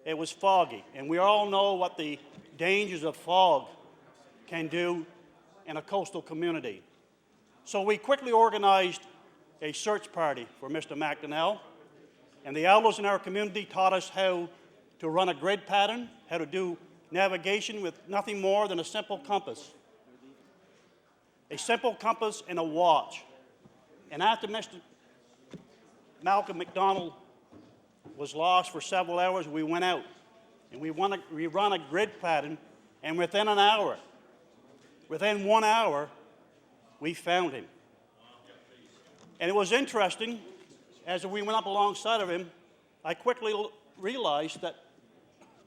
it was foggy, and we all know what the dangers of fog can do in a coastal community. So we quickly organized a search party for Mr. McDonnell, and the elders in our community taught us how to run a grid pattern, how to do navigation with nothing more than a simple compass. A simple compass and a watch. And after Mr. Malcolm McDonald was lost for several hours, we went out and we run a grid pattern, and within 1 hour, we found him. And it was interesting, as we went up alongside of him, I quickly realized that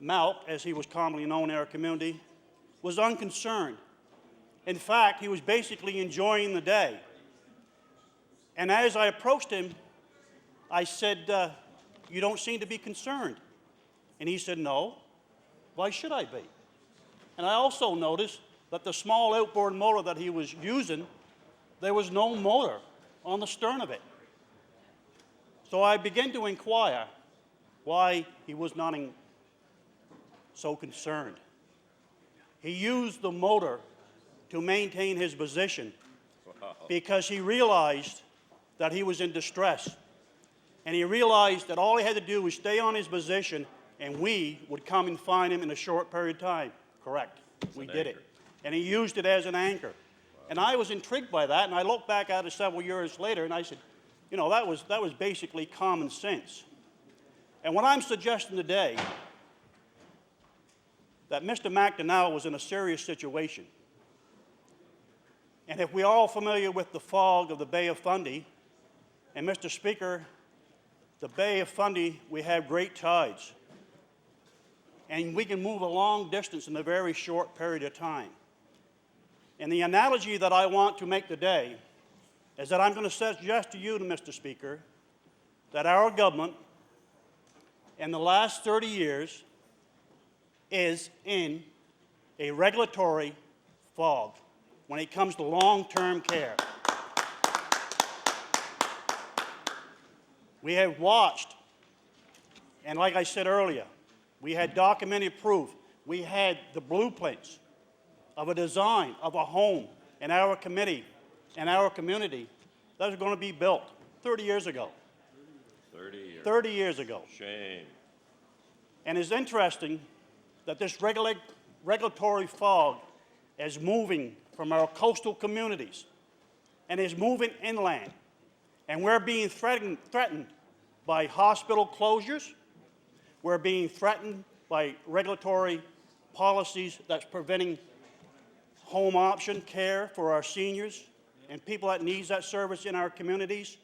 Malk, as he was commonly known in our community, was unconcerned. In fact, he was basically enjoying the day. And as I approached him, I said, you don't seem to be concerned. And he said, no, why should I be? And I also noticed that the small outboard motor that he was using, there was no motor on the stern of it. So I began to inquire why he was not so concerned. He used the motor to maintain his position because he realized that he was in distress. And he realized that all he had to do was stay on his position and we would come and find him in a short period of time. Correct. We did it. And he used it as an anchor. And I was intrigued by that, and I looked back at it several years later and I said, you know, that was basically common sense. And what I'm suggesting today, that Mr. McDonnell was in a serious situation. And if we are all familiar with the fog of the Bay of Fundy, and Mr. Speaker, the Bay of Fundy, we have great tides. And we can move a long distance in a very short period of time. And the analogy that I want to make today is that I'm going to suggest to you, Mr. Speaker, that our government in the last 30 years is in a regulatory fog when it comes to long-term care. We have watched, and like I said earlier, we had documented proof. We had the blueprints of a design of a home in our committee, in our community, that was going to be built 30 years ago. 30 years. 30 years ago. Shame. And it's interesting that this regulatory fog is moving from our coastal communities and is moving inland. And we're being threatened by hospital closures. We're being threatened by regulatory policies that's preventing home option care for our seniors and people that needs that service in our communities.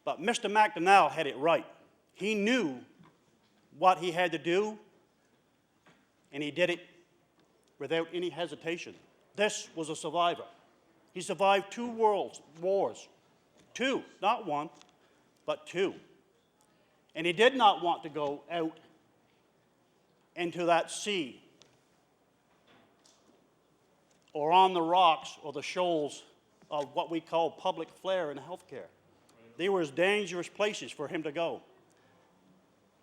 But Mr. McDonnell had it right. He knew what he had to do, and he did it without any hesitation. This was a survivor. He survived 2 wars. 2, not 1, but 2. And he did not want to go out into that sea or on the rocks or the shoals of what we call public flare in healthcare. They were dangerous places for him to go.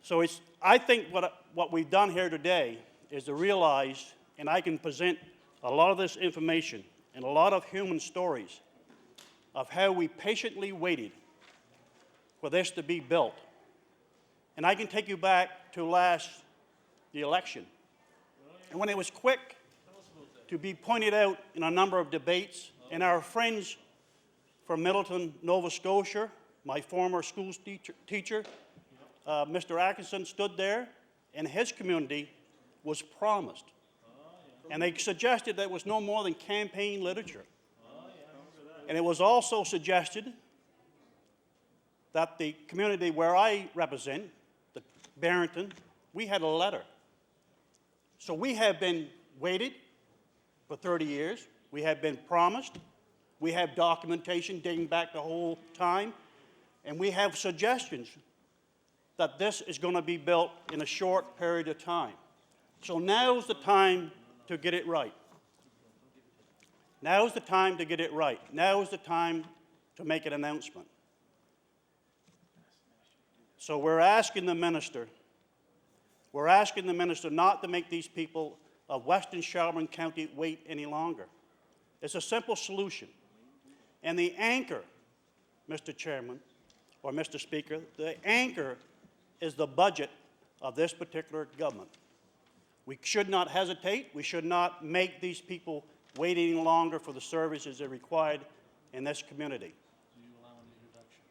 So I think what we've done here today is to realize, and I can present a lot of this information and a lot of human stories of how we patiently waited for this to be built. And I can take you back to the election. And when it was quick to be pointed out in a number of debates, and our friends from Middleton, Nova Scotia, my former school teacher, Mr. Atkinson, stood there, and his community was promised. And they suggested that it was no more than campaign literature. And it was also suggested that the community where I represent, the Barrington, we had a letter. So we have been waited for 30 years. We have been promised. We have documentation dating back the whole time. And we have suggestions that this is going to be built in a short period of time. So now's the time to get it right. Now's the time to get it right. Now's the time to make an announcement. So we're asking the minister not to make these people of Western Shelburne County wait any longer. It's a simple solution. And the anchor, Mr. Chairman, or Mr. Speaker, the anchor is the budget of this particular government. We should not hesitate. We should not make these people wait any longer for the services that are required in this community. Do you allow an introduction?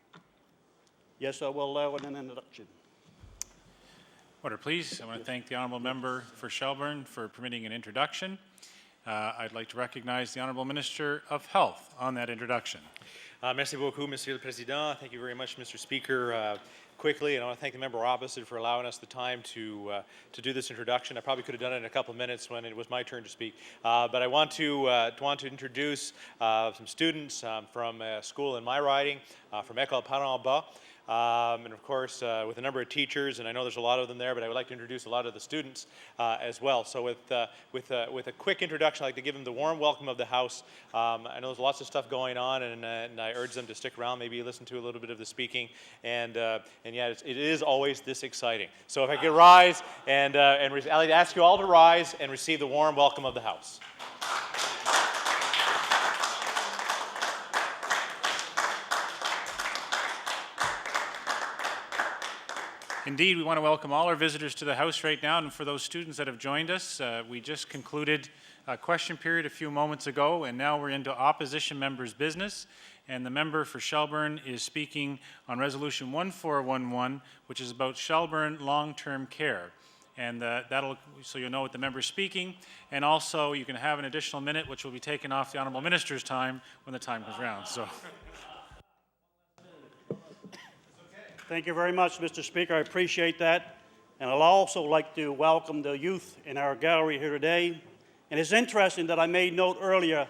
Yes, I will allow an introduction. Order, please. I want to thank the honourable member for Shelburne for permitting an introduction. I'd like to recognize the Honourable Minister of Health on that introduction. Merci beaucoup, Monsieur le Président. Thank you very much, Mr. Speaker. Quickly, and I want to thank the member opposite for allowing us the time to do this introduction. I probably could have done it in a couple of minutes when it was my turn to speak, but I want to introduce some students from a school in my riding, from École Parent-en-Bas. And of course, with a number of teachers, and I know there's a lot of them there, but I would like to introduce a lot of the students as well. So with a quick introduction, I'd like to give them the warm welcome of the House. I know there's lots of stuff going on, and I urge them to stick around, maybe listen to a little bit of the speaking, and yeah, it is always this exciting. So if I could rise, and I'd like to ask you all to rise and receive the warm welcome of the House. Indeed, we want to welcome all our visitors to the House right now, and for those students that have joined us, we just concluded a question period a few moments ago, and now we're into opposition members' business, and the member for Shelburne is speaking on Resolution 1411, which is about Shelburne long-term care. And so you'll know what the member is speaking, and also you can have an additional minute, which will be taken off the Honourable Minister's time when the time comes around. So. Thank you very much, Mr. Speaker. I appreciate that. And I'd also like to welcome the youth in our gallery here today. And it's interesting that I made note earlier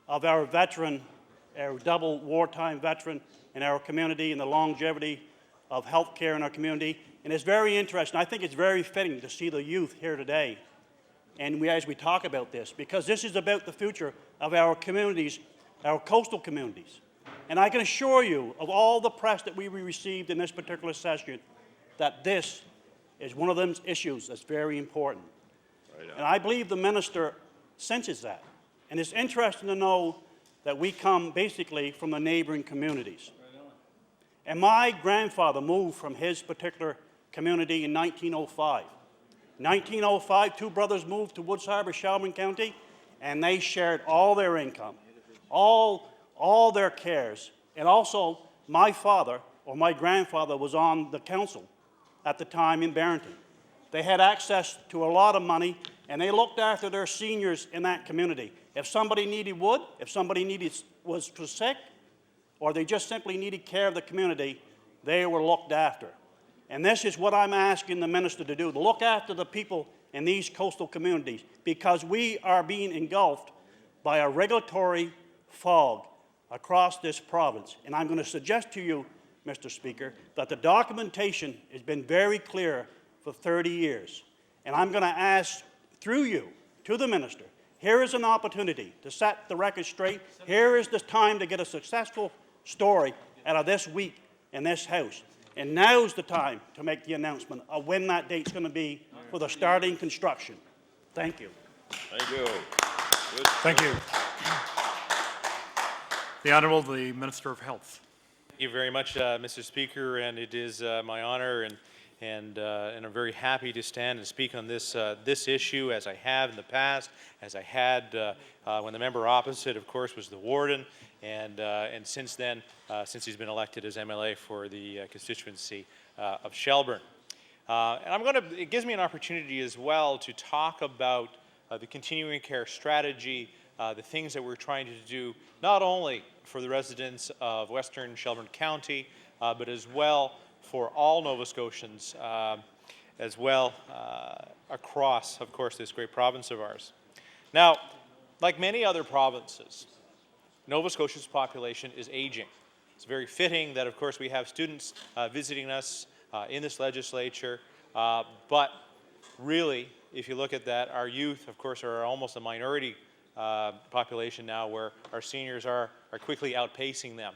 of our veteran, our double wartime veteran in our community and the longevity of health care in our community. And it's very interesting. I think it's very fitting to see the youth here today. And as we talk about this, because this is about the future of our communities, our coastal communities. And I can assure you, of all the press that we received in this particular session, that this is one of those issues that's very important. Right. And I believe the minister senses that. And it's interesting to know that we come basically from the neighboring communities. Right. And my grandfather moved from his particular community in 1905. 1905, two brothers moved to Woods Harbor, Shelburne County, and they shared all their income, all their cares. And also, my father, or my grandfather, was on the council at the time in Barrington. They had access to a lot of money, and they looked after their seniors in that community. If somebody needed wood, if somebody was sick, or they just simply needed care of the community, they were looked after. And this is what I'm asking the minister to do, to look after the people in these coastal communities, because we are being engulfed by a regulatory fog across this province. And I'm going to suggest to you, Mr. Speaker, that the documentation has been very clear for 30 years. And I'm going to ask, through you, to the minister, here is an opportunity to set the record straight. Here is the time to get a successful story out of this week in this House. And now's the time to make the announcement of when that date's going to be for the starting construction. Thank you. Thank you. Thank you. The Honourable, the Minister of Health. Thank you very much, Mr. Speaker, and it is my honor and I'm very happy to stand and speak on this issue, as I have in the past, as I had when the member opposite, of course, was the warden, and since then, since he's been elected as MLA for the constituency of Shelburne. And it gives me an opportunity as well to talk about the continuing care strategy, the things that we're trying to do, not only for the residents of Western Shelburne County, but as well for all Nova Scotians, as well across, of course, this great province of ours. Now, like many other provinces, Nova Scotia's population is aging. It's very fitting that, of course, we have students visiting us in this legislature, but really, if you look at that, our youth, of course, are almost a minority population now, where our seniors are quickly outpacing them.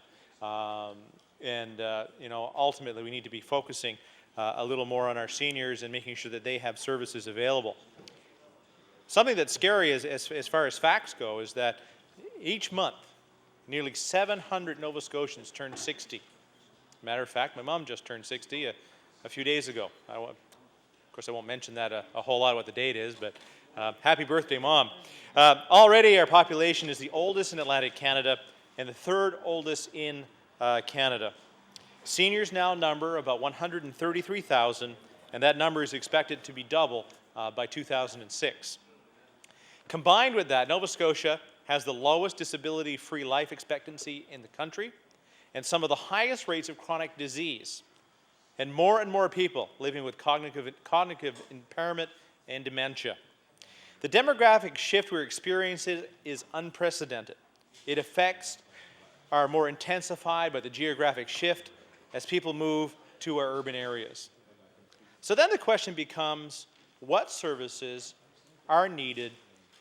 You know, ultimately, we need to be focusing a little more on our seniors and making sure that they have services available. Something that's scary as far as facts go is that each month, nearly 700 Nova Scotians turn 60. Matter of fact, my mom just turned 60 a few days ago. Of course, I won't mention that a whole lot what the date is, but happy birthday, Mom. Already our population is the oldest in Atlantic Canada and the third oldest in Canada. Seniors now number about 133,000, and that number is expected to be double by 2006. Combined with that, Nova Scotia has the lowest disability-free life expectancy in the country and some of the highest rates of chronic disease, and more people living with cognitive impairment and dementia. The demographic shift we're experiencing is unprecedented. Its effects are more intensified by the geographic shift as people move to our urban areas. So then the question becomes, what services are needed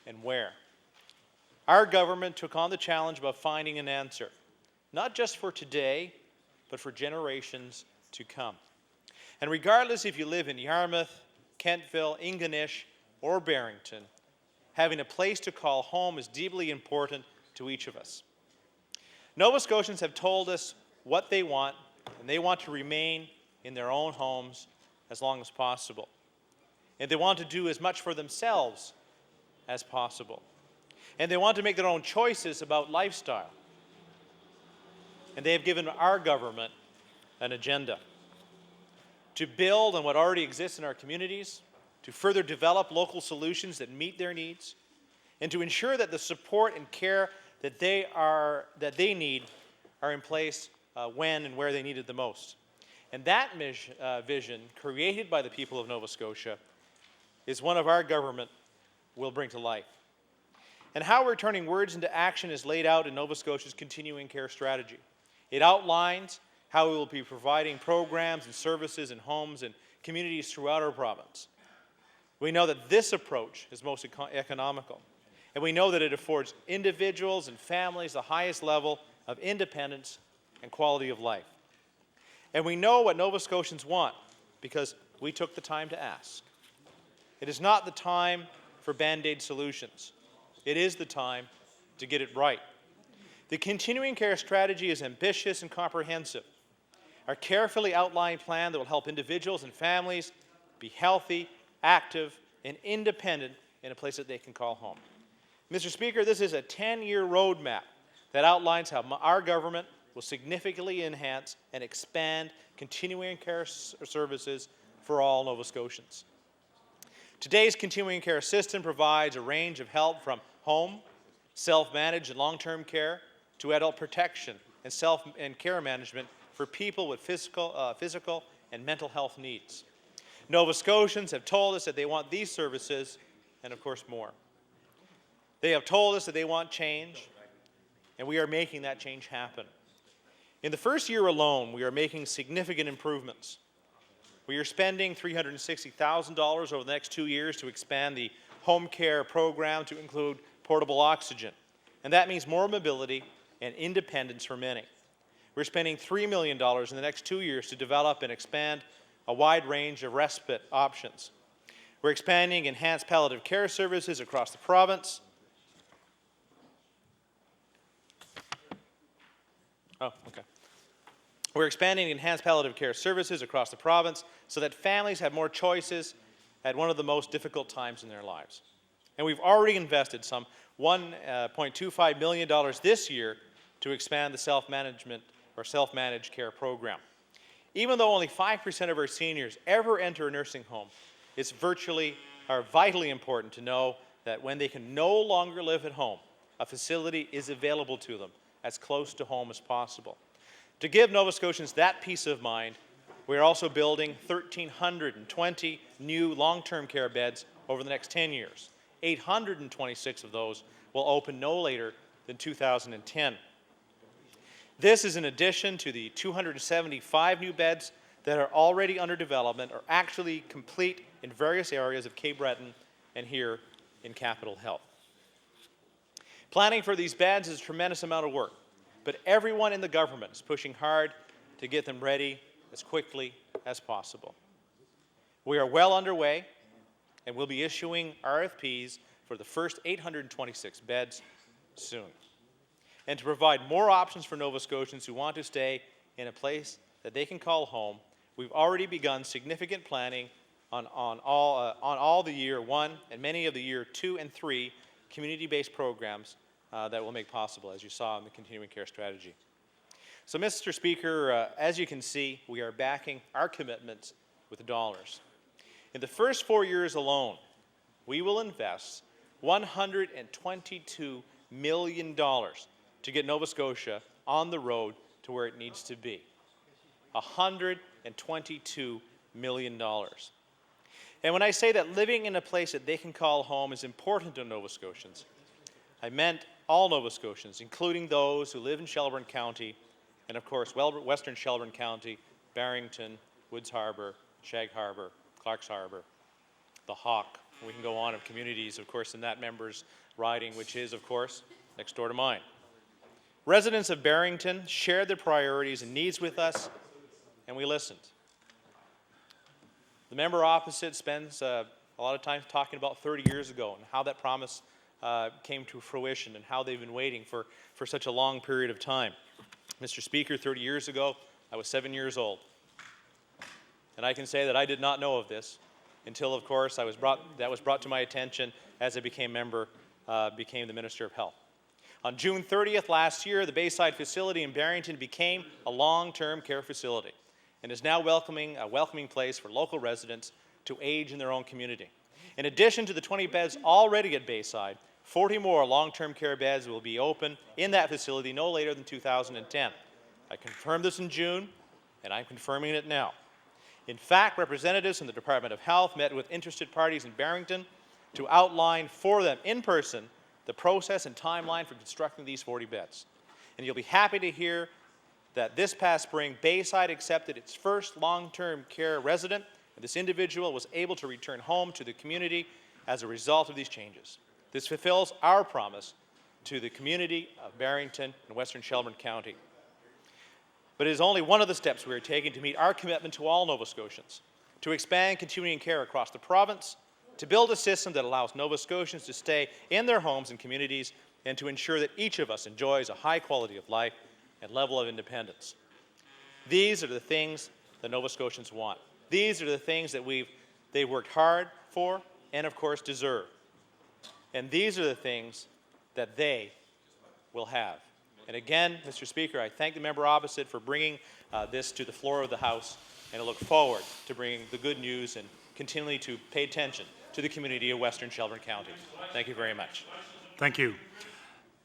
and where? Our government took on the challenge of finding an answer, not just for today, but for generations to come. And regardless if you live in Yarmouth, Kentville, Ingonish, or Barrington, having a place to call home is deeply important to each of us. Nova Scotians have told us what they want, and they want to remain in their own homes as long as possible. And they want to do as much for themselves as possible. And they want to make their own choices about lifestyle. And they have given our government an agenda to build on what already exists in our communities, to further develop local solutions that meet their needs, and to ensure that the support and care that they need are in place when and where they need it the most. And that vision, created by the people of Nova Scotia, is one of our government will bring to life. And how we're turning words into action is laid out in Nova Scotia's continuing care strategy. It outlines how we will be providing programs and services in homes and communities throughout our province. We know that this approach is most economical, and we know that it affords individuals and families the highest level of independence and quality of life. And we know what Nova Scotians want because we took the time to ask. It is not the time for Band-Aid solutions. It is the time to get it right. The continuing care strategy is ambitious and comprehensive. Our carefully outlined plan that will help individuals and families be healthy, active, and independent in a place that they can call home. Mr. Speaker, this is a 10-year roadmap that outlines how our government will significantly enhance and expand continuing care services for all Nova Scotians. Today's continuing care system provides a range of help from home, self-managed and long-term care, to adult protection and care management for people with physical and mental health needs. Nova Scotians have told us that they want these services and, of course, more. They have told us that they want change, and we are making that change happen. In the first year alone, we are making significant improvements. We are spending $360,000 over the next 2 years to expand the home care program to include portable oxygen, and that means more mobility and independence for many. We're spending $3 million in the next 2 years to develop and expand a wide range of respite options. We're expanding enhanced palliative care services across the province. We're expanding enhanced palliative care services across the province so that families have more choices at one of the most difficult times in their lives. And we've already invested some $1.25 million this year to expand the self-managed care program. Even though only 5% of our seniors ever enter a nursing home, it's vitally important to know that when they can no longer live at home, a facility is available to them as close to home as possible. To give Nova Scotians that peace of mind, we are also building 1,320 new long-term care beds over the next 10 years. 826 of those will open no later than 2010. This is in addition to the 275 new beds that are already under development or actually complete in various areas of Cape Breton and here in Capital Health. Planning for these beds is a tremendous amount of work, but everyone in the government is pushing hard to get them ready as quickly as possible. We are well underway and will be issuing RFPs for the first 826 beds soon. And to provide more options for Nova Scotians who want to stay in a place that they can call home, we've already begun significant planning on all the year 1 and many of the year 2 and 3 community-based programs that will make possible, as you saw in the continuing care strategy. So, Mr. Speaker, as you can see, we are backing our commitments with dollars. In the first 4 years alone, we will invest $122 million to get Nova Scotia on the road to where it needs to be. $122 million. And when I say that living in a place that they can call home is important to Nova Scotians, I meant all Nova Scotians, including those who live in Shelburne County and, of course, Western Shelburne County, Barrington, Woods Harbour, Shag Harbour, Clark's Harbour, the Hawk. We can go on of communities, of course, in that member's riding, which is, of course, next door to mine. Residents of Barrington shared their priorities and needs with us, and we listened. The member opposite spends a lot of time talking about 30 years ago and how that promise came to fruition and how they've been waiting for such a long period of time. Mr. Speaker, 30 years ago, I was 7 years old. And I can say that I did not know of this until, of course, that was brought to my attention as I became the Minister of Health. On June 30th last year, the Bayside facility in Barrington became a long-term care facility and is now a welcoming place for local residents to age in their own community. In addition to the 20 beds already at Bayside, 40 more long-term care beds will be open in that facility no later than 2010. I confirmed this in June, and I'm confirming it now. In fact, representatives from the Department of Health met with interested parties in Barrington to outline for them in person the process and timeline for constructing these 40 beds. And you'll be happy to hear that this past spring, Bayside accepted its first long-term care resident, and this individual was able to return home to the community as a result of these changes. This fulfills our promise to the community of Barrington and Western Shelburne County. But it is only one of the steps we are taking to meet our commitment to all Nova Scotians, to expand continuing care across the province, to build a system that allows Nova Scotians to stay in their homes and communities, and to ensure that each of us enjoys a high quality of life and level of independence. These are the things that Nova Scotians want. These are the things that they've worked hard for and, of course, deserve. And these are the things that they will have. And again, Mr. Speaker, I thank the member opposite for bringing this to the floor of the House, and I look forward to bringing the good news and continually to pay attention to the community of Western Shelburne County. Thank you very much. Thank you.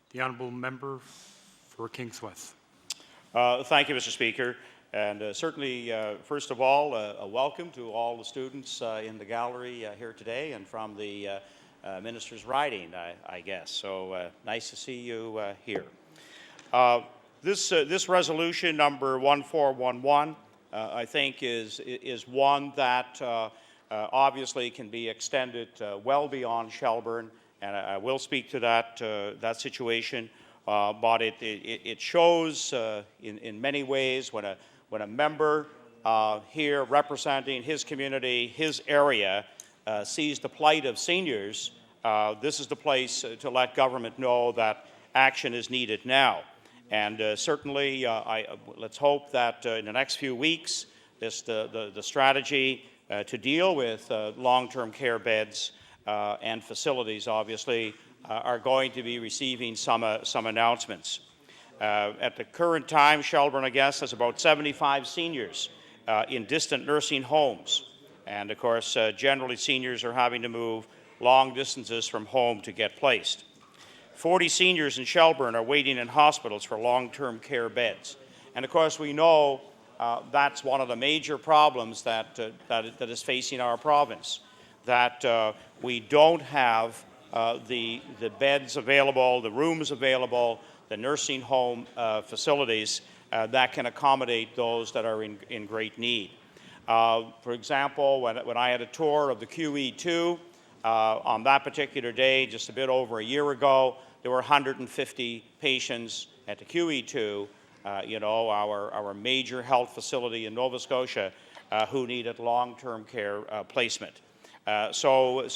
The honourable member for Kingsworth. Thank you, Mr. Speaker. And certainly, first of all, a welcome to all the students in the gallery here today and from the minister's riding, I guess. So nice to see you here. This resolution number 1411, I think, is one that obviously can be extended well beyond Shelburne, and I will speak to that situation. But it shows in many ways when a member here representing his community, his area, sees the plight of seniors, this is the place to let government know that action is needed now. And certainly, let's hope that in the next few weeks, the strategy to deal with long-term care beds and facilities, obviously, are going to be receiving some announcements. At the current time, Shelburne, I guess, has about 75 seniors in distant nursing homes. And of course, generally seniors are having to move long distances from home to get placed. 40 seniors in Shelburne are waiting in hospitals for long-term care beds. And of course, we know that's one of the major problems that is facing our province, that we don't have the beds available, the rooms available, the nursing home facilities that can accommodate those that are in great need. For example, when I had a tour of the QE2 on that particular day, just a bit over a year ago, there were 150 patients at the QE2, our major health facility in Nova Scotia, who needed long-term care placement. So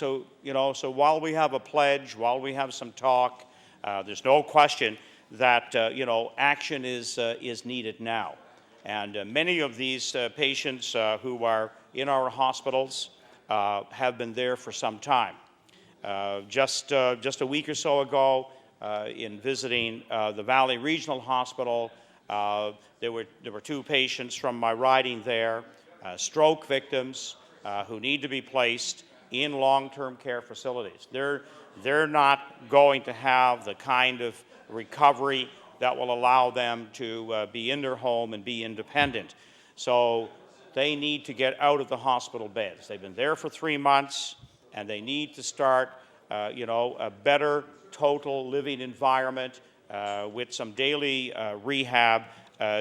while we have a pledge, while we have some talk, there's no question that action is needed now. And many of these patients who are in our hospitals have been there for some time. Just a week or so ago, in visiting the Valley Regional Hospital, there were 2 patients from my riding there, stroke victims who need to be placed in long-term care facilities. They're not going to have the kind of recovery that will allow them to be in their home and be independent. So they need to get out of the hospital beds. They've been there for 3 months, and they need to start, a better total living environment with some daily rehab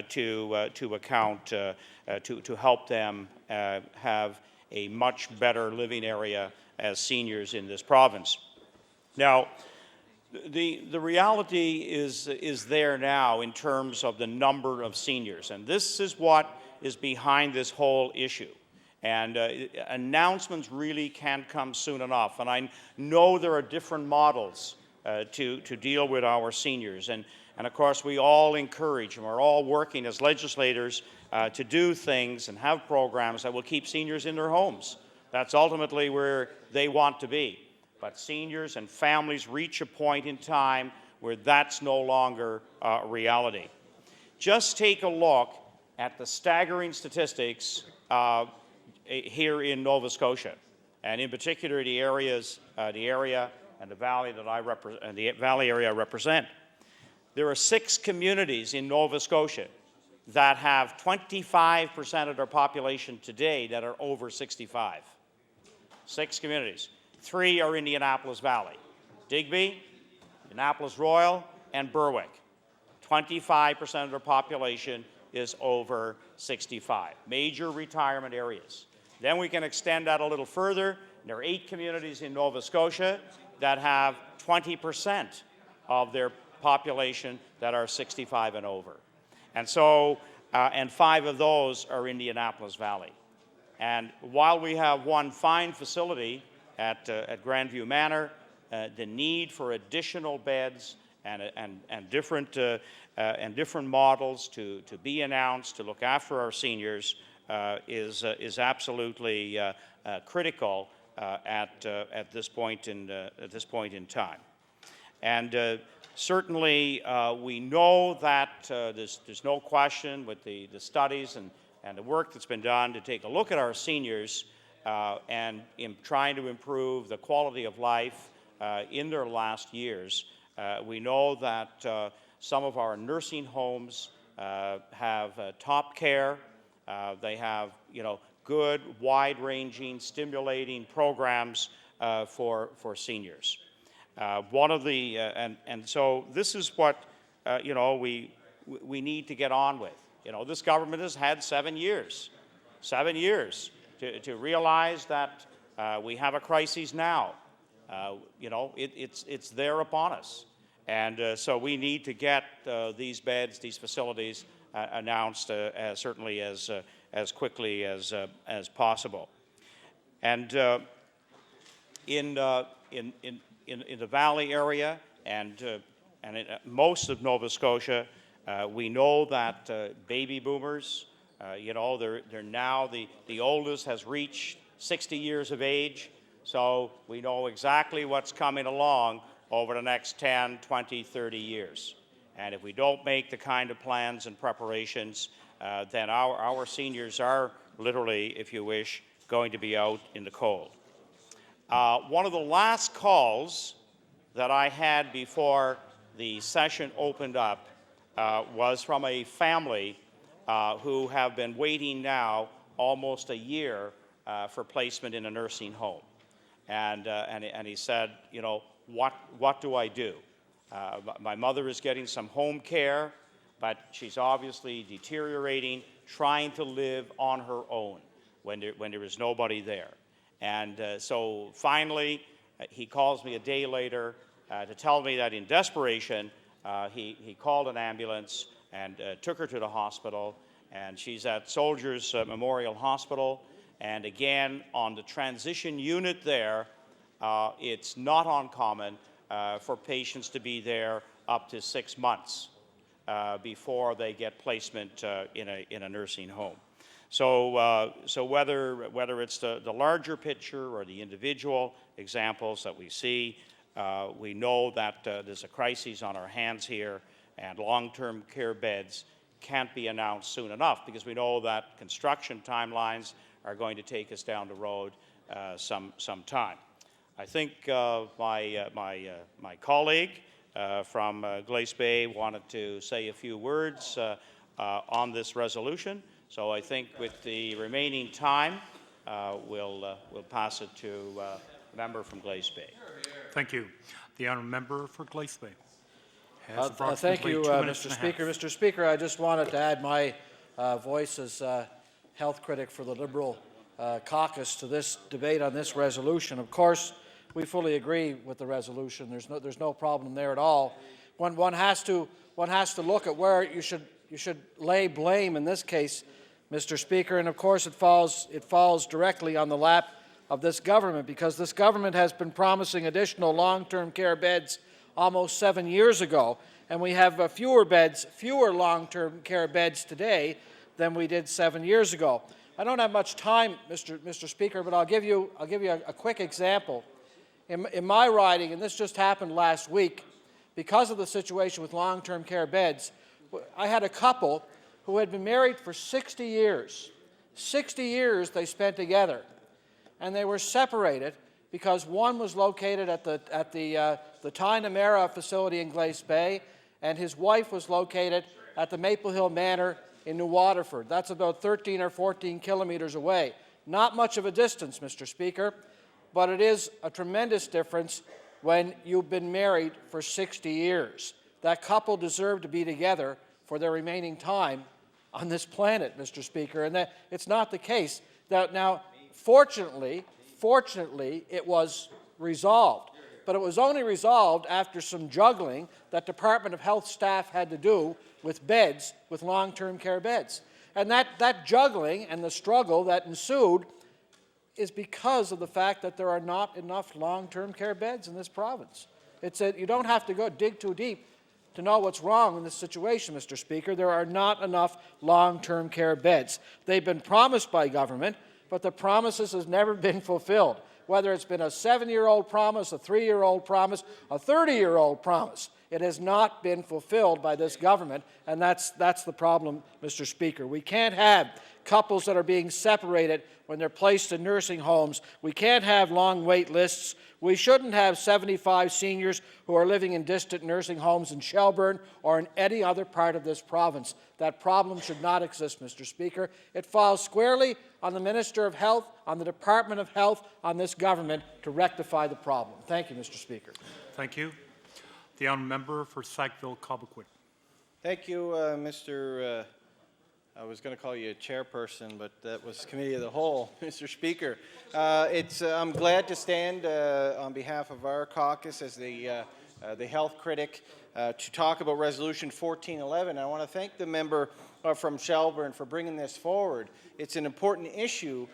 to account to help them have a much better living area as seniors in this province. Now, the reality is there now in terms of the number of seniors, and this is what is behind this whole issue. And announcements really can't come soon enough. And I know there are different models to deal with our seniors. And of course, we all encourage, and we're all working as legislators to do things and have programs that will keep seniors in their homes. That's ultimately where they want to be. But seniors and families reach a point in time where that's no longer a reality. Just take a look at the staggering statistics here in Nova Scotia, and in particular the area and the valley that I represent, the valley area I represent. There are 6 communities in Nova Scotia that have 25% of their population today that are over 65. 6 communities. 3 are Indianapolis Valley: Digby, Indianapolis Royal, and Berwick. 25% of their population is over 65. Major retirement areas. Then we can extend that a little further. There are 8 communities in Nova Scotia that have 20% of their population that are 65 and over. And so, and 5 of those are Indianapolis Valley. And while we have one fine facility at Grandview Manor, the need for additional beds and different models to be announced to look after our seniors is absolutely critical at this point in time. And certainly, we know that there's no question with the studies and the work that's been done to take a look at our seniors and in trying to improve the quality of life in their last years. We know that some of our nursing homes have top care. They have, good, wide-ranging, stimulating programs for seniors. One of the and so this is what we need to get on with. This government has had 7 years to realize that we have a crisis now. It's there upon us. And so we need to get these beds, these facilities announced certainly as quickly as possible. And in the Valley area and in most of Nova Scotia, we know that baby boomers, they're now the oldest has reached 60 years of age. So we know exactly what's coming along over the next 10, 20, 30 years. And if we don't make the kind of plans and preparations, then our seniors are literally, if you wish, going to be out in the cold. One of the last calls that I had before the session opened up was from a family who have been waiting now almost a year for placement in a nursing home. And he said, what do I do? My mother is getting some home care, but she's obviously deteriorating, trying to live on her own when there is nobody there. And so finally, he calls me a day later to tell me that in desperation, he called an ambulance and took her to the hospital, and she's at Soldiers Memorial Hospital. And again, on the transition unit there, it's not uncommon for patients to be there up to 6 months before they get placement in a nursing home. So, whether it's the larger picture or the individual examples that we see, we know that there's a crisis on our hands here, and long-term care beds can't be announced soon enough, because we know that construction timelines are going to take us down the road some time. I think my colleague from Glace Bay wanted to say a few words on this resolution. So I think with the remaining time, we'll pass it to the member from Glace Bay. Thank you. The honourable member for Glace Bay. Thank you, Mr. Speaker. Mr. Speaker, I just wanted to add my voice as health critic for the Liberal caucus to this debate on this resolution. Of course, we fully agree with the resolution. There's no problem there at all. One has to look at where you should lay blame in this case, Mr. Speaker, and of course it falls directly on the lap of this government, because this government has been promising additional long-term care beds almost 7 years ago, and we have fewer long-term care beds today than we did 7 years ago. I don't have much time, Mr. Speaker, but I'll give you a quick example. In my riding, and this just happened last week, because of the situation with long-term care beds, I had a couple who had been married for 60 years. 60 years they spent together, and they were separated because one was located at the Tynamera facility in Glace Bay, and his wife was located at the Maple Hill Manor in New Waterford. That's about 13 or 14 kilometers away. Not much of a distance, Mr. Speaker, but it is a tremendous difference when you've been married for 60 years. That couple deserve to be together for their remaining time on this planet, Mr. Speaker, and that it's not the case. Now, fortunately, it was resolved, but it was only resolved after some juggling that Department of Health staff had to do with beds, with long-term care beds. And that juggling and the struggle that ensued is because of the fact that there are not enough long-term care beds in this province. You don't have to dig too deep to know what's wrong in this situation, Mr. Speaker. There are not enough long-term care beds. They've been promised by government, but the promises has never been fulfilled. Whether it's been a 7-year-old promise, a 3-year-old promise, a 30-year-old promise, it has not been fulfilled by this government, and that's the problem, Mr. Speaker. We can't have couples that are being separated when they're placed in nursing homes. We can't have long wait lists. We shouldn't have 75 seniors who are living in distant nursing homes in Shelburne or in any other part of this province. That problem should not exist, Mr. Speaker. It falls squarely on the Minister of Health, on the Department of Health, on this government to rectify the problem. Thank you, Mr. Speaker. Thank you. The honourable member for Sackville-Cobequid. Thank you, Mr. I was going to call you a chairperson, but that was Committee of the Whole, Mr. Speaker. I'm glad to stand on behalf of our caucus as the health critic to talk about Resolution 1411. I want to thank the member from Shelburne for bringing this forward. It's an important issue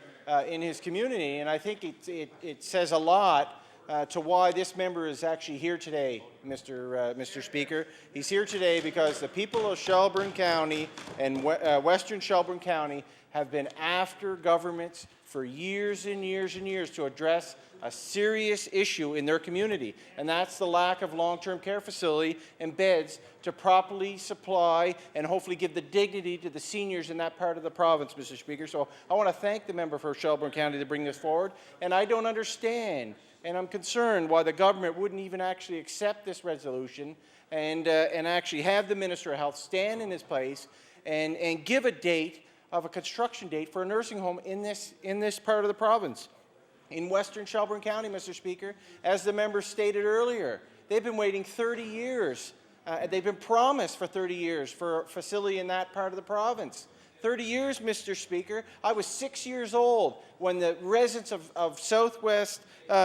in his community, and I think it says a lot to why this member is actually here today, Mr. Speaker. He's here today because the people of Shelburne County and Western Shelburne County have been after governments for years and years and years to address a serious issue in their community, and that's the lack of long-term care facility and beds to properly supply and hopefully give the dignity to the seniors in that part of the province, Mr. Speaker. So I want to thank the member for Shelburne County to bring this forward, and I don't understand, and I'm concerned why the government wouldn't even actually accept this resolution and actually have the Minister of Health stand in his place and give a date of a construction date for a nursing home in this part of the province. in Western Shelburne County, Mr. Speaker, as the member stated earlier. They've been waiting 30 years. They've been promised for 30 years for a facility in that part of the province. 30 years, Mr. Speaker. I was 6 years old when the residents of Southwest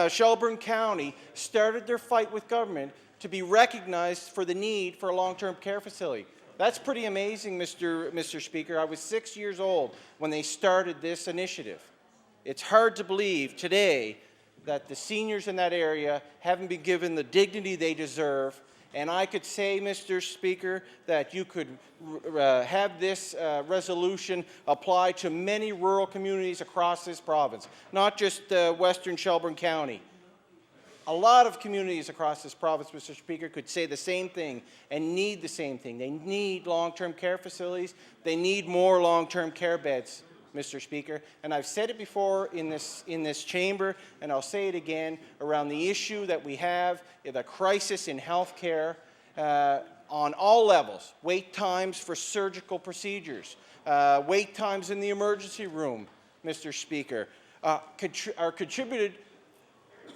Shelburne County started their fight with government to be recognized for the need for a long-term care facility. That's pretty amazing, Mr. Speaker. I was 6 years old when they started this initiative. It's hard to believe today that the seniors in that area haven't been given the dignity they deserve. And I could say, Mr. Speaker, that you could have this resolution apply to many rural communities across this province, not just Western Shelburne County. A lot of communities across this province, Mr. Speaker, could say the same thing and need the same thing. They need long-term care facilities. They need more long-term care beds, Mr. Speaker. And I've said it before in this chamber, and I'll say it again, around the issue that we have, the crisis in health care on all levels. Wait times for surgical procedures, wait times in the emergency room, Mr. Speaker, are contributed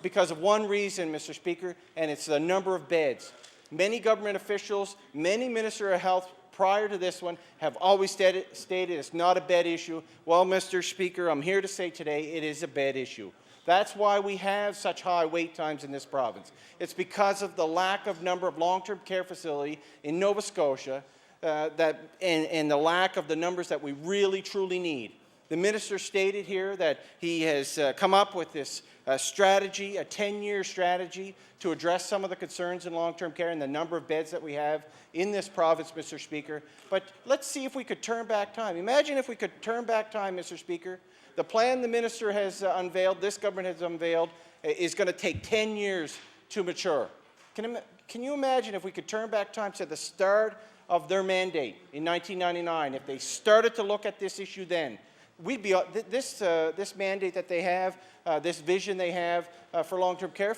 because of one reason, Mr. Speaker, and it's the number of beds. Many government officials, many Minister of Health prior to this one have always stated it's not a bed issue. Well, Mr. Speaker, I'm here to say today it is a bed issue. That's why we have such high wait times in this province. It's because of the lack of number of long-term care facilities in Nova Scotia and the lack of the numbers that we really, truly need. The minister stated here that he has come up with this strategy, a 10-year strategy to address some of the concerns in long-term care and the number of beds that we have in this province, Mr. Speaker. But let's see if we could turn back time. Imagine if we could turn back time, Mr. Speaker. The plan the minister has unveiled, this government has unveiled, is going to take 10 years to mature. Can you imagine if we could turn back time to the start of their mandate in 1999, if they started to look at this issue then? We'd be this mandate that they have, this vision they have for long-term care,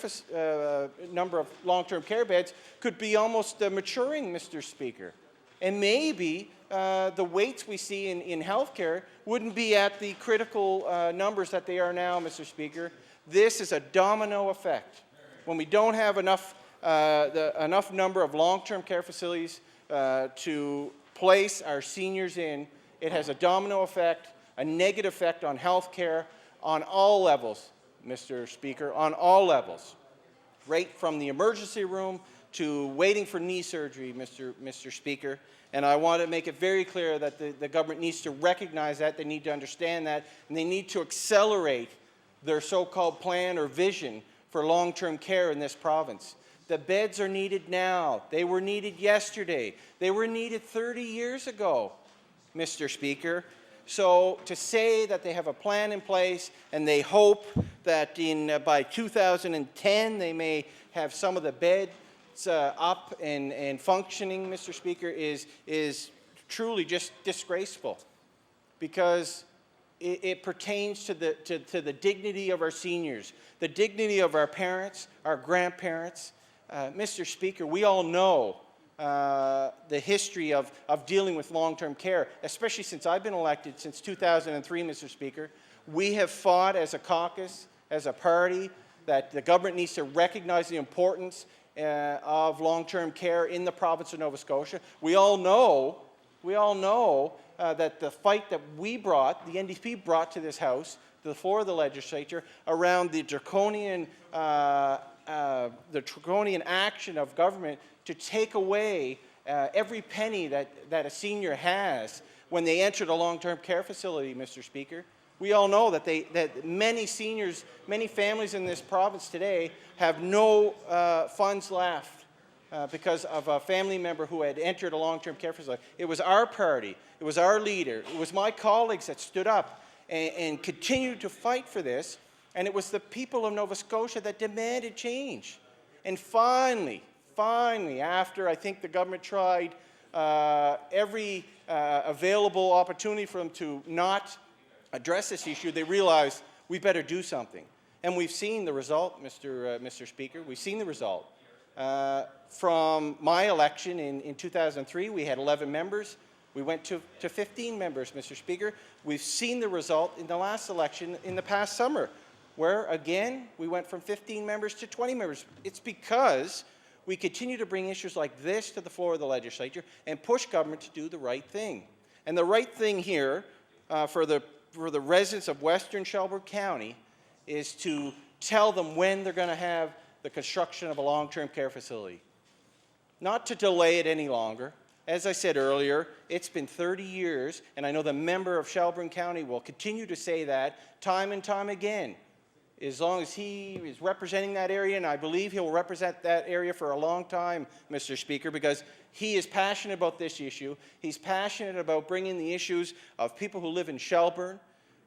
number of long-term care beds could be almost maturing, Mr. Speaker. And maybe the waits we see in healthcare wouldn't be at the critical numbers that they are now, Mr. Speaker. This is a domino effect. When we don't have enough number of long-term care facilities to place our seniors in, it has a domino effect, a negative effect on health care on all levels, Mr. Speaker, on all levels. Right from the emergency room to waiting for knee surgery, Mr. Speaker. And I want to make it very clear that the government needs to recognize that, they need to understand that, and they need to accelerate their so-called plan or vision for long-term care in this province. The beds are needed now. They were needed yesterday. They were needed 30 years ago, Mr. Speaker. So to say that they have a plan in place and they hope that by 2010 they may have some of the beds up and functioning, Mr. Speaker, is truly just disgraceful, because it pertains to the dignity of our seniors, the dignity of our parents, our grandparents. Mr. Speaker, we all know the history of dealing with long-term care, especially since I've been elected since 2003, Mr. Speaker. We have fought as a caucus, as a party, that the government needs to recognize the importance of long-term care in the province of Nova Scotia. We all know that the fight that we brought, the NDP brought to this House, to the floor of the legislature, around the draconian action of government to take away every penny that a senior has when they enter the long-term care facility, Mr. Speaker. We all know that many seniors, many families in this province today have no funds left because of a family member who had entered a long-term care facility. It was our party, it was our leader, it was my colleagues that stood up and continued to fight for this, and it was the people of Nova Scotia that demanded change. And finally, after I think the government tried every available opportunity for them to not address this issue, they realized we better do something. And we've seen the result, Mr. Speaker. We've seen the result. From my election in 2003, we had 11 members. We went to 15 members, Mr. Speaker. We've seen the result in the last election in the past summer. where, again, we went from 15 members to 20 members. It's because we continue to bring issues like this to the floor of the legislature and push government to do the right thing. And the right thing here for the residents of Western Shelburne County is to tell them when they're going to have the construction of a long-term care facility. Not to delay it any longer. As I said earlier, it's been 30 years, and I know the member of Shelburne County will continue to say that time and time again. As long as he is representing that area, and I believe he'll represent that area for a long time, Mr. Speaker, because he is passionate about this issue. He's passionate about bringing the issues of people who live in Shelburne,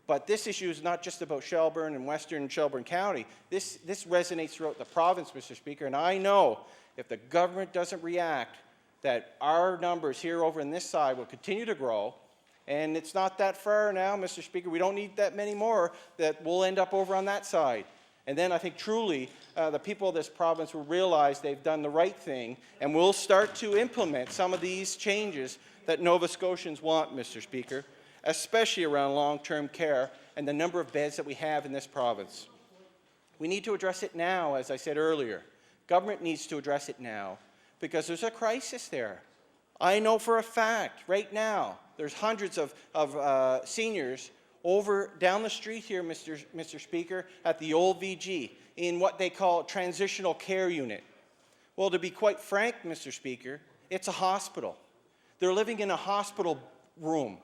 but this issue is not just about Shelburne and Western Shelburne County. This resonates throughout the province, Mr. Speaker, and I know if the government doesn't react, that our numbers here over on this side will continue to grow. And it's not that far now, Mr. Speaker. We don't need that many more that will end up over on that side. And then I think truly the people of this province will realize they've done the right thing and will start to implement some of these changes that Nova Scotians want, Mr. Speaker, especially around long-term care and the number of beds that we have in this province. We need to address it now, as I said earlier. Government needs to address it now because there's a crisis there. I know for a fact right now there's hundreds of seniors down the street here, Mr. Speaker, at the old VG in what they call transitional care unit. Well, to be quite frank, Mr. Speaker, it's a hospital. They're living in a hospital room.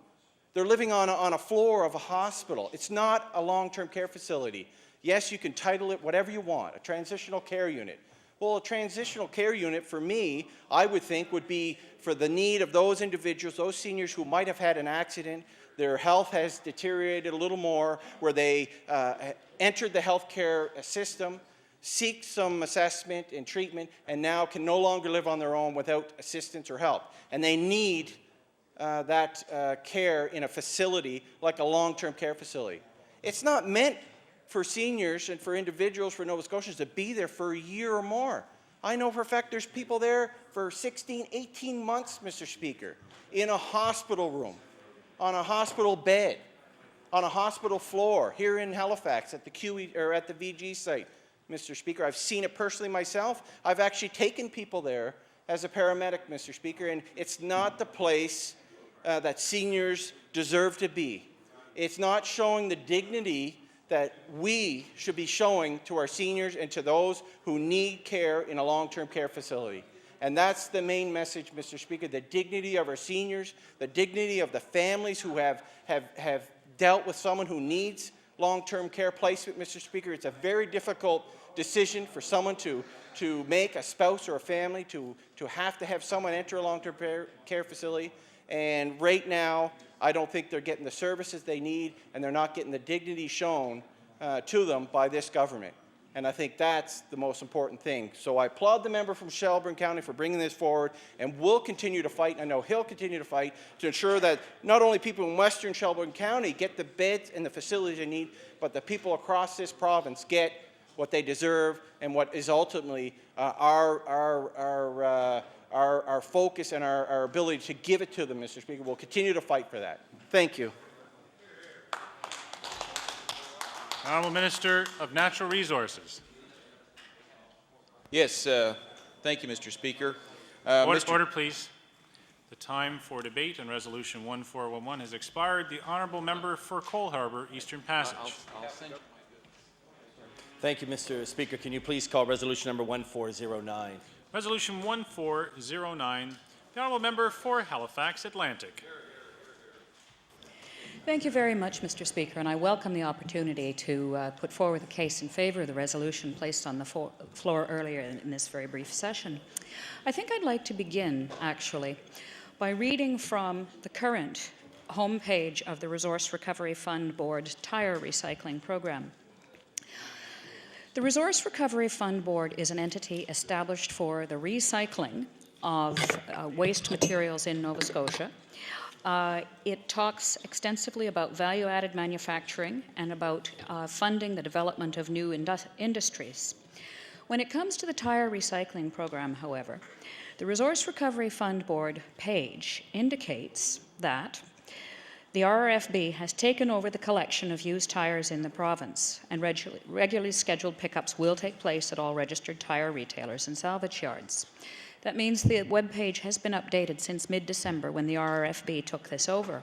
They're living on a floor of a hospital. It's not a long-term care facility. Yes, you can title it whatever you want, a transitional care unit. Well, a transitional care unit for me, I would think, would be for the need of those individuals, those seniors who might have had an accident, their health has deteriorated a little more, where they entered the healthcare system, seek some assessment and treatment, and now can no longer live on their own without assistance or help. And they need that care in a facility like a long-term care facility. It's not meant for seniors and for individuals, for Nova Scotians, to be there for a year or more. I know for a fact there's people there for 16, 18 months, Mr. Speaker, in a hospital room, on a hospital bed, on a hospital floor here in Halifax at the QE or at the VG site, Mr. Speaker. I've seen it personally myself. I've actually taken people there as a paramedic, Mr. Speaker, and it's not the place that seniors deserve to be. It's not showing the dignity that we should be showing to our seniors and to those who need care in a long-term care facility. And that's the main message, Mr. Speaker, the dignity of our seniors, the dignity of the families who have dealt with someone who needs long-term care placement, Mr. Speaker. It's a very difficult decision for someone to make, a spouse or a family, to have someone enter a long-term care facility. And right now, I don't think they're getting the services they need, and they're not getting the dignity shown to them by this government. And I think that's the most important thing. So I applaud the member from Shelburne County for bringing this forward, and we'll continue to fight, and I know he'll continue to fight, to ensure that not only people in Western Shelburne County get the beds and the facilities they need, but the people across this province get what they deserve and what is ultimately our focus and our ability to give it to them, Mr. Speaker. We'll continue to fight for that. Thank you. Honourable Minister of Natural Resources. Yes, thank you, Mr. Speaker. Order, please. The time for debate on Resolution 1411 has expired. The Honourable Member for Cole Harbour, Eastern Passage. Thank you, Mr. Speaker. Can you please call Resolution number 1409? Resolution 1409. The Honourable Member for Halifax Atlantic. Thank you very much, Mr. Speaker, and I welcome the opportunity to put forward the case in favour of the resolution placed on the floor earlier in this very brief session. I think I'd like to begin, actually, by reading from the current homepage of the Resource Recovery Fund Board Tire Recycling Program. The Resource Recovery Fund Board is an entity established for the recycling of waste materials in Nova Scotia. It talks extensively about value-added manufacturing and about funding the development of new industries. When it comes to the tire recycling program, however, the Resource Recovery Fund Board page indicates that the RRFB has taken over the collection of used tires in the province, and regularly scheduled pickups will take place at all registered tire retailers and salvage yards. That means the webpage has been updated since mid-December when the RRFB took this over.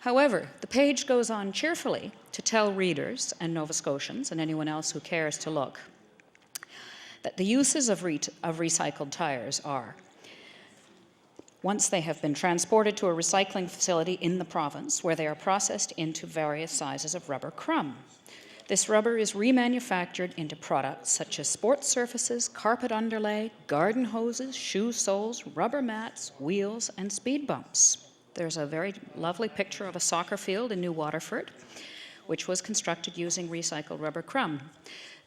However, the page goes on cheerfully to tell readers and Nova Scotians and anyone else who cares to look that the uses of recycled tires are: once they have been transported to a recycling facility in the province, where they are processed into various sizes of rubber crumb. This rubber is remanufactured into products such as sports surfaces, carpet underlay, garden hoses, shoe soles, rubber mats, wheels, and speed bumps. There's a very lovely picture of a soccer field in New Waterford, which was constructed using recycled rubber crumb.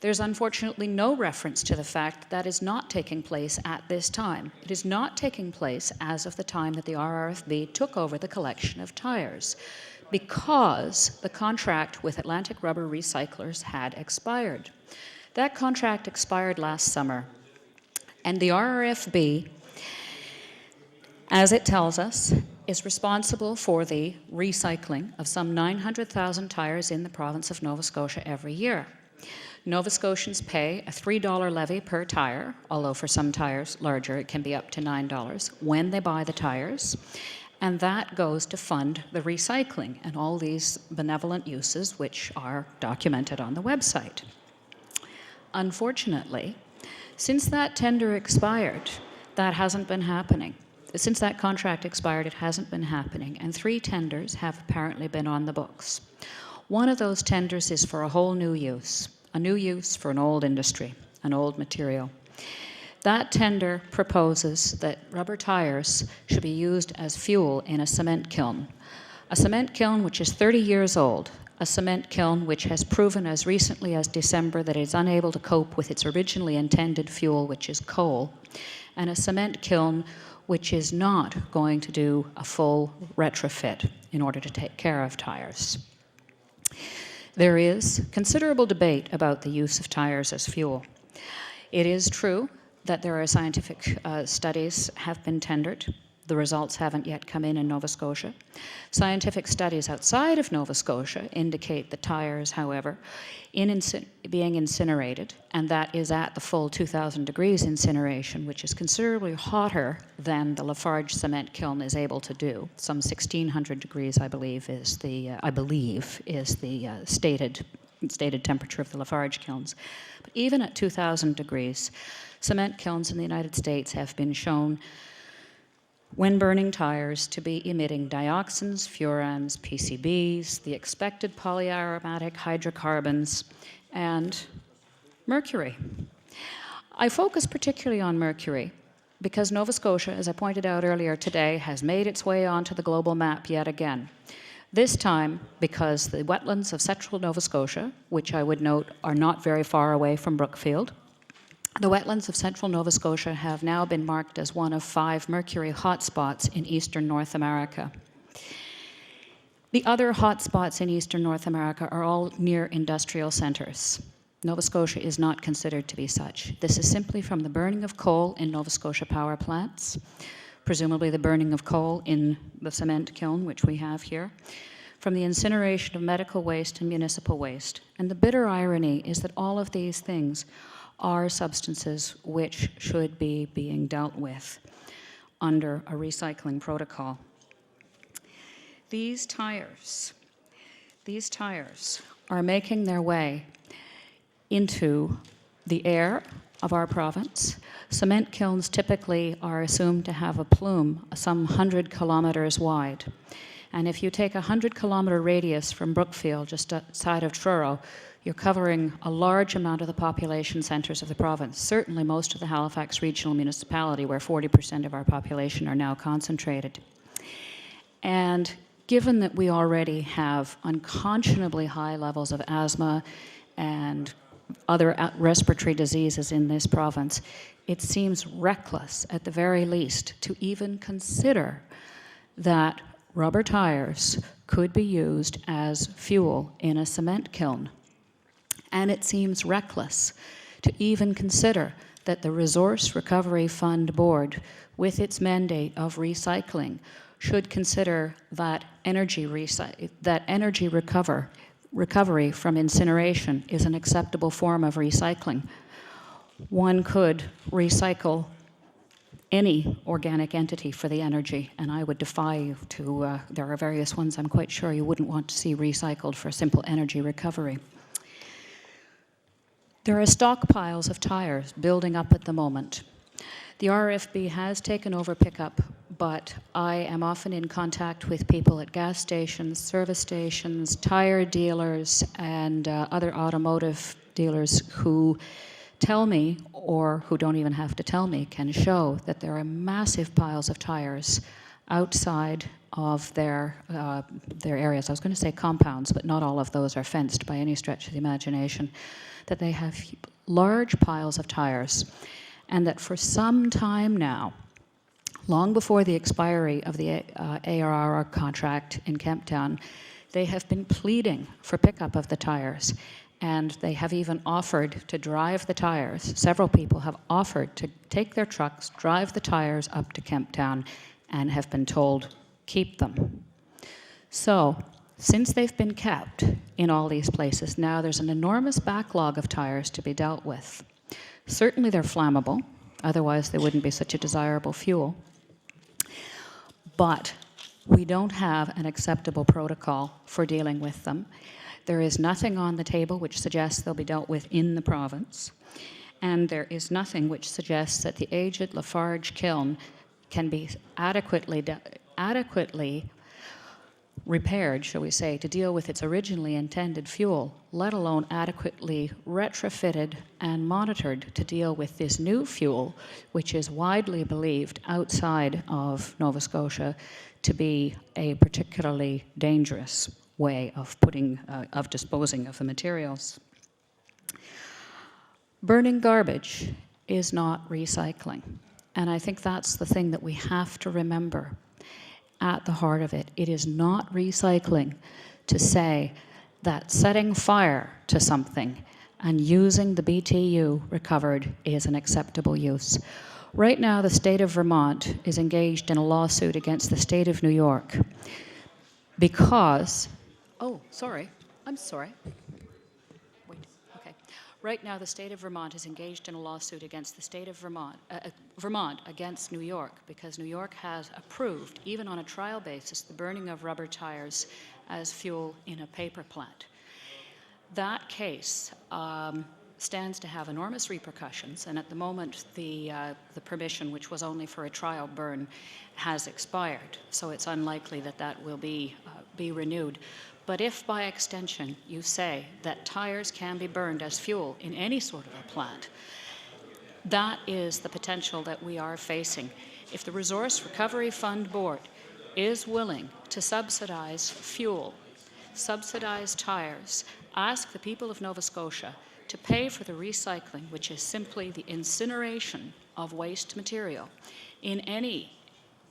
There's unfortunately no reference to the fact that is not taking place at this time. It is not taking place as of the time that the RRFB took over the collection of tires, because the contract with Atlantic Rubber Recyclers had expired. That contract expired last summer, and the RRFB, as it tells us, is responsible for the recycling of some 900,000 tires in the province of Nova Scotia every year. Nova Scotians pay a $3 levy per tire, although for some tires larger it can be up to $9, when they buy the tires, and that goes to fund the recycling and all these benevolent uses which are documented on the website. Unfortunately, since that tender expired, that hasn't been happening. Since that contract expired, it hasn't been happening, and 3 tenders have apparently been on the books. One of those tenders is for a whole new use, a new use for an old industry, an old material. That tender proposes that rubber tires should be used as fuel in a cement kiln which is 30 years old, a cement kiln which has proven as recently as December that it is unable to cope with its originally intended fuel, which is coal, and a cement kiln which is not going to do a full retrofit in order to take care of tires. There is considerable debate about the use of tires as fuel. It is true that there are scientific studies have been tendered. The results haven't yet come in Nova Scotia. Scientific studies outside of Nova Scotia indicate that tires, however, being incinerated, and that is at the full 2,000 degrees incineration, which is considerably hotter than the Lafarge cement kiln is able to do. Some 1,600 degrees, I believe, is the stated temperature of the Lafarge kilns. But even at 2,000 degrees, cement kilns in the United States have been shown, when burning tires, to be emitting dioxins, furans, PCBs, the expected polyaromatic hydrocarbons, and mercury. I focus particularly on mercury because Nova Scotia, as I pointed out earlier today, has made its way onto the global map yet again. This time because the wetlands of central Nova Scotia, which I would note are not very far away from Brookfield, the wetlands of central Nova Scotia have now been marked as one of 5 mercury hotspots in eastern North America. The other hotspots in eastern North America are all near industrial centers. Nova Scotia is not considered to be such. This is simply from the burning of coal in Nova Scotia power plants, presumably the burning of coal in the cement kiln, which we have here, from the incineration of medical waste and municipal waste. And the bitter irony is that all of these things are substances which should be being dealt with under a recycling protocol. These tires are making their way into the air of our province. Cement kilns typically are assumed to have a plume some 100 kilometers wide. And if you take a 100-kilometer radius from Brookfield, just outside of Truro, you're covering a large amount of the population centers of the province, certainly most of the Halifax Regional Municipality, where 40% of our population are now concentrated. And given that we already have unconscionably high levels of asthma and other respiratory diseases in this province, it seems reckless, at the very least, to even consider that rubber tires could be used as fuel in a cement kiln. And it seems reckless to even consider that the Resource Recovery Fund Board, with its mandate of recycling, should consider that energy recovery from incineration is an acceptable form of recycling. One could recycle any organic entity for the energy, and I would defy you to, there are various ones I'm quite sure you wouldn't want to see recycled for simple energy recovery. There are stockpiles of tires building up at the moment. The RFB has taken over pickup, but I am often in contact with people at gas stations, service stations, tire dealers, and other automotive dealers who tell me, or who don't even have to tell me, can show that there are massive piles of tires outside of their areas. I was going to say compounds, but not all of those are fenced by any stretch of the imagination, that they have large piles of tires, and that for some time now, long before the expiry of the ARR contract in Kemptown, they have been pleading for pickup of the tires, and they have even offered to drive the tires. Several people have offered to take their trucks, drive the tires up to Kemptown, and have been told, keep them. So, since they've been kept in all these places, now there's an enormous backlog of tires to be dealt with. Certainly they're flammable, otherwise they wouldn't be such a desirable fuel. But we don't have an acceptable protocol for dealing with them. There is nothing on the table which suggests they'll be dealt with in the province. And there is nothing which suggests that the aged Lafarge kiln can be adequately repaired, shall we say, to deal with its originally intended fuel, let alone adequately retrofitted and monitored to deal with this new fuel, which is widely believed outside of Nova Scotia to be a particularly dangerous way of disposing of the materials. Burning garbage is not recycling, and I think that's the thing that we have to remember. At the heart of it, it is not recycling to say that setting fire to something and using the BTU recovered is an acceptable use. Right now, the state of Vermont is engaged in a lawsuit against the state of New York because, oh, sorry, I'm sorry. Wait, okay. Right now, the state of Vermont is engaged in a lawsuit against the state of Vermont against New York, because New York has approved, even on a trial basis, the burning of rubber tires as fuel in a paper plant. That case stands to have enormous repercussions, and at the moment the permission, which was only for a trial burn, has expired, so it's unlikely that that will be renewed. But if by extension you say that tires can be burned as fuel in any sort of a plant, that is the potential that we are facing. If the Resource Recovery Fund Board is willing to subsidize fuel, subsidize tires, ask the people of Nova Scotia to pay for the recycling, which is simply the incineration of waste material in any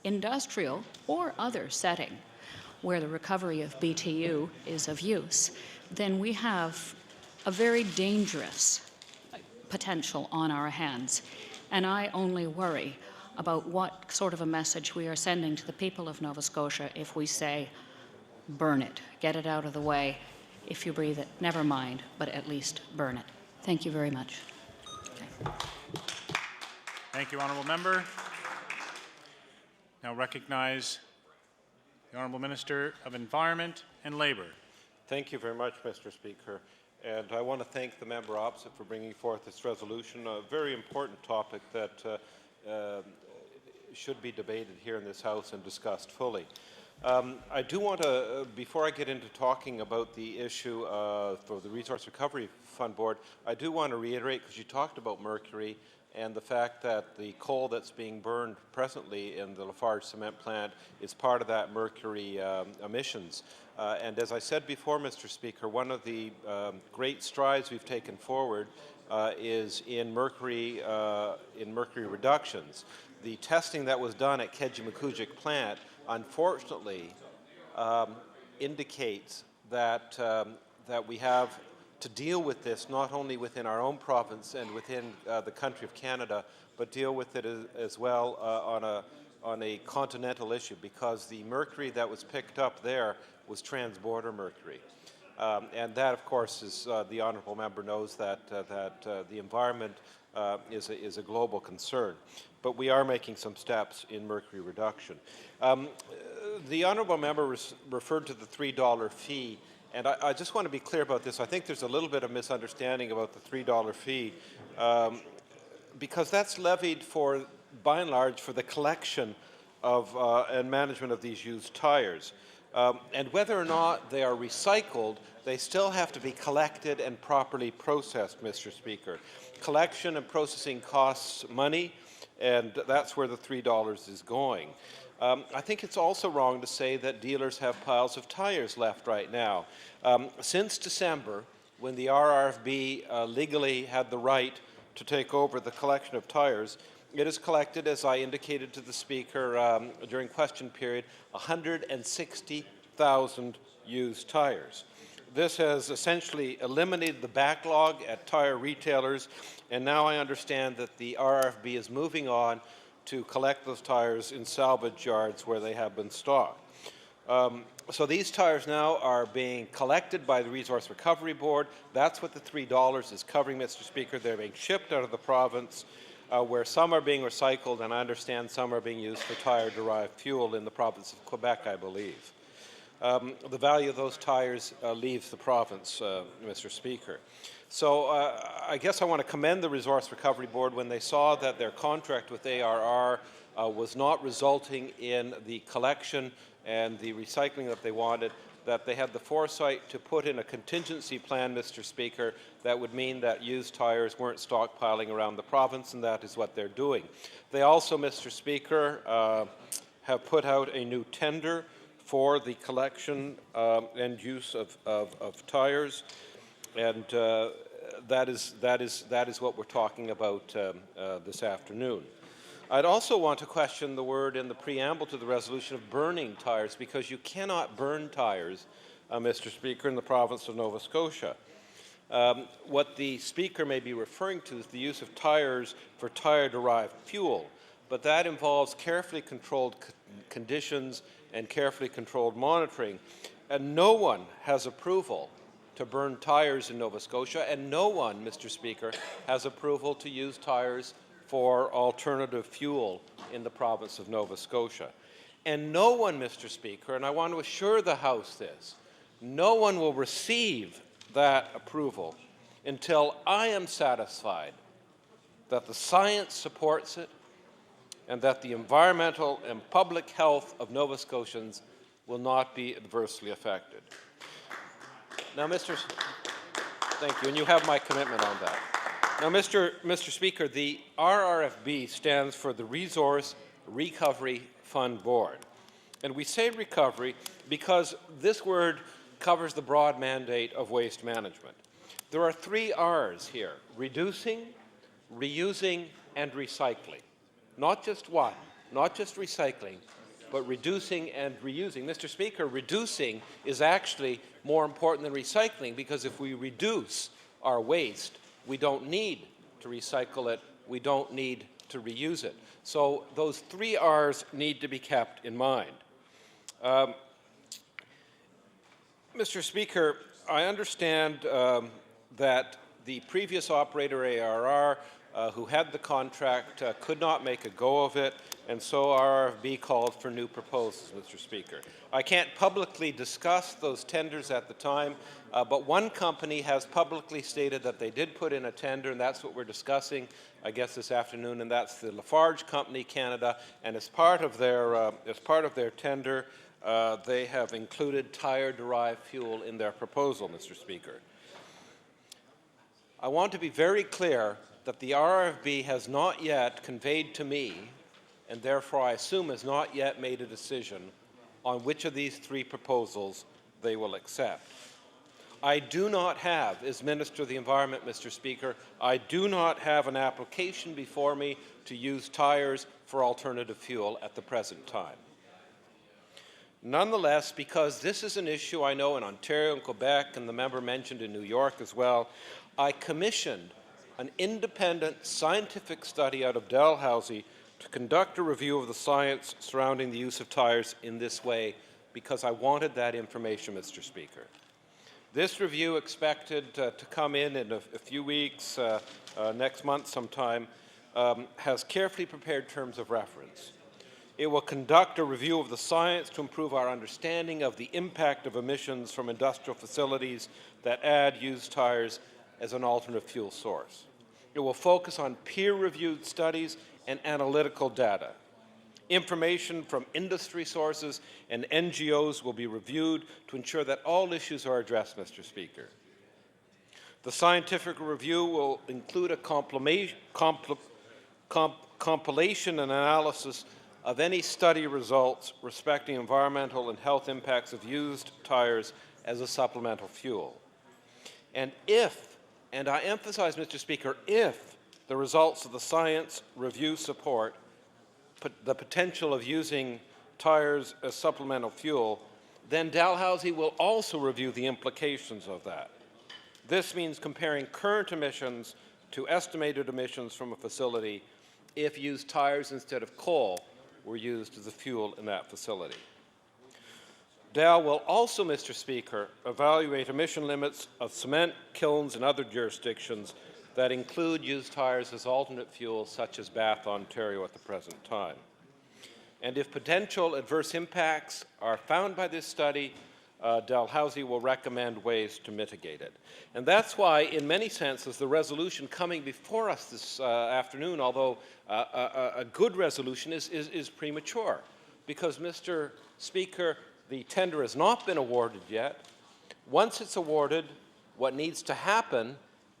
industrial or other setting where the recovery of BTU is of use, then we have a very dangerous potential on our hands. And I only worry about what sort of a message we are sending to the people of Nova Scotia if we say, burn it, get it out of the way. If you breathe it, never mind, but at least burn it. Thank you very much. Okay. Thank you, Honourable Member. Now recognize the Honourable Minister of Environment and Labour. Thank you very much, Mr. Speaker. And I want to thank the member opposite for bringing forth this resolution, a very important topic that should be debated here in this House and discussed fully. I do want to, before I get into talking about the issue for the Resource Recovery Fund Board, I do want to reiterate, because you talked about mercury and the fact that the coal that's being burned presently in the Lafarge cement plant is part of that mercury emissions. And as I said before, Mr. Speaker, one of the great strides we've taken forward is in mercury reductions. The testing that was done at Kejimkujik plant, unfortunately, indicates that that we have to deal with this not only within our own province and within the country of Canada, but deal with it as well on a continental issue because the mercury that was picked up there was transborder mercury. And that, of course, is the honourable member knows that the environment is a global concern. But we are making some steps in mercury reduction. The honourable member referred to the $3 fee, and I just want to be clear about this. I think there's a little bit of misunderstanding about the $3 fee because that's levied for, by and large, for the collection of and management of these used tires. And whether or not they are recycled, they still have to be collected and properly processed, Mr. Speaker. Collection and processing costs money, and that's where the $3 is going. I think it's also wrong to say that dealers have piles of tires left right now. Since December, when the RRFB legally had the right to take over the collection of tires, it has collected, as I indicated to the Speaker during question period, 160,000 used tires. This has essentially eliminated the backlog at tire retailers, and now I understand that the RRFB is moving on to collect those tires in salvage yards where they have been stocked. So these tires now are being collected by the Resource Recovery Board. That's what the $3 is covering, Mr. Speaker. They're being shipped out of the province where some are being recycled, and I understand some are being used for tire-derived fuel in the province of Quebec, I believe. The value of those tires leaves the province, Mr. Speaker. So I guess I want to commend the Resource Recovery Board when they saw that their contract with ARR was not resulting in the collection and the recycling that they wanted, that they had the foresight to put in a contingency plan, Mr. Speaker, that would mean that used tires weren't stockpiling around the province, and that is what they're doing. They also, Mr. Speaker, have put out a new tender for the collection and use of tires, and that is what we're talking about this afternoon. I'd also want to question the word in the preamble to the resolution of burning tires, because you cannot burn tires, Mr. Speaker, in the province of Nova Scotia. What the Speaker may be referring to is the use of tires for tire-derived fuel, but that involves carefully controlled conditions and carefully controlled monitoring. And no one has approval to burn tires in Nova Scotia, and no one, Mr. Speaker, has approval to use tires for alternative fuel in the province of Nova Scotia. And no one, Mr. Speaker, and I want to assure the House this, no one will receive that approval until I am satisfied that the science supports it and that the environmental and public health of Nova Scotians will not be adversely affected. Now, thank you, and you have my commitment on that. Now, Mr. Speaker, the RRFB stands for the Resource Recovery Fund Board. And we say recovery because this word covers the broad mandate of waste management. There are 3 R's here: reducing, reusing, and recycling. Not just one, not just recycling, but reducing and reusing. Mr. Speaker, reducing is actually more important than recycling, because if we reduce our waste, we don't need to recycle it, we don't need to reuse it. So those 3 R's need to be kept in mind. Mr. Speaker, I understand that the previous operator, ARR, who had the contract, could not make a go of it, and so RRFB called for new proposals, Mr. Speaker. I can't publicly discuss those tenders at the time, but one company has publicly stated that they did put in a tender, and that's what we're discussing, I guess, this afternoon, and that's the Lafarge Company Canada. And as part of their tender, they have included tire-derived fuel in their proposal, Mr. Speaker. I want to be very clear that the RRFB has not yet conveyed to me, and therefore I assume has not yet made a decision on which of these 3 proposals they will accept. I do not have, as Minister of the Environment, Mr. Speaker, I do not have an application before me to use tires for alternative fuel at the present time. Nonetheless, because this is an issue I know in Ontario and Quebec, and the member mentioned in New York as well, I commissioned an independent scientific study out of Dalhousie to conduct a review of the science surrounding the use of tires in this way because I wanted that information, Mr. Speaker. This review, expected to come in a few weeks, next month sometime, has carefully prepared terms of reference. It will conduct a review of the science to improve our understanding of the impact of emissions from industrial facilities that add used tires as an alternate fuel source. It will focus on peer-reviewed studies and analytical data. Information from industry sources and NGOs will be reviewed to ensure that all issues are addressed, Mr. Speaker. The scientific review will include a compilation and analysis of any study results respecting environmental and health impacts of used tires as a supplemental fuel. And if, and I emphasize, Mr. Speaker, if the results of the science review support the potential of using tires as supplemental fuel, then Dalhousie will also review the implications of that. This means comparing current emissions to estimated emissions from a facility if used tires instead of coal were used as a fuel in that facility. Dal will also, Mr. Speaker, evaluate emission limits of cement kilns in other jurisdictions that include used tires as alternate fuels, such as Bath, Ontario at the present time. And if potential adverse impacts are found by this study, Dalhousie will recommend ways to mitigate it. And that's why, in many senses, the resolution coming before us this afternoon, although a good resolution, is premature. Because, Mr. Speaker, the tender has not been awarded yet. Once it's awarded, what needs to happen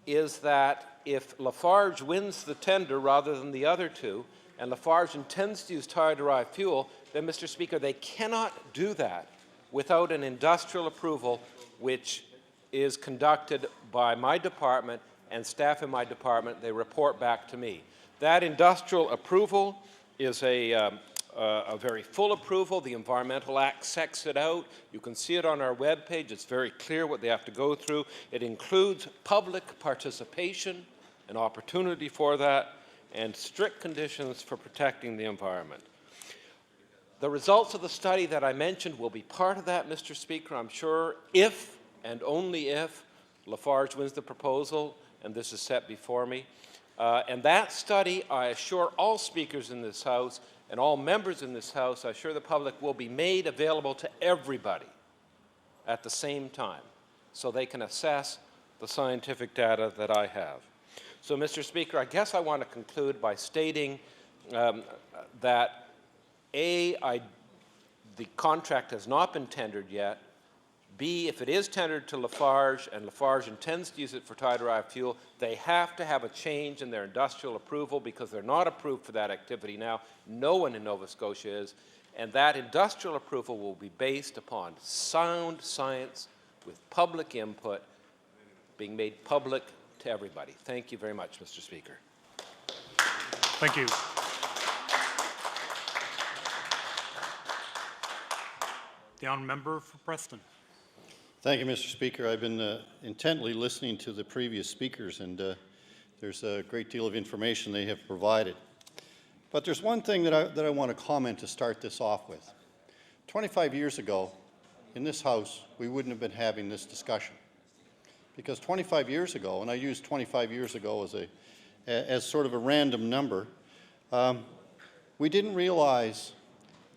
is that if Lafarge wins the tender rather than the other two, and Lafarge intends to use tire-derived fuel, then, Mr. Speaker, they cannot do that without an industrial approval which is conducted by my department and staff in my department. They report back to me. That industrial approval is a very full approval. The Environmental Act sets it out. You can see it on our webpage. It's very clear what they have to go through. It includes public participation, an opportunity for that, and strict conditions for protecting the environment. The results of the study that I mentioned will be part of that, Mr. Speaker, I'm sure, if and only if Lafarge wins the proposal and this is set before me. And that study, I assure all speakers in this House and all members in this House, I assure the public, will be made available to everybody at the same time so they can assess the scientific data that I have. So, Mr. Speaker, I guess I want to conclude by stating that A, the contract has not been tendered yet. B, if it is tendered to Lafarge and Lafarge intends to use it for tire-derived fuel, they have to have a change in their industrial approval because they're not approved for that activity now. No one in Nova Scotia is. And that industrial approval will be based upon sound science with public input being made public to everybody. Thank you very much, Mr. Speaker. Thank you. The honourable member for Preston. Thank you, Mr. Speaker. I've been intently listening to the previous speakers, and there's a great deal of information they have provided. But there's one thing that I want to comment to start this off with. 25 years ago, in this House, we wouldn't have been having this discussion. Because 25 years ago, and I use 25 years ago as sort of a random number, we didn't realize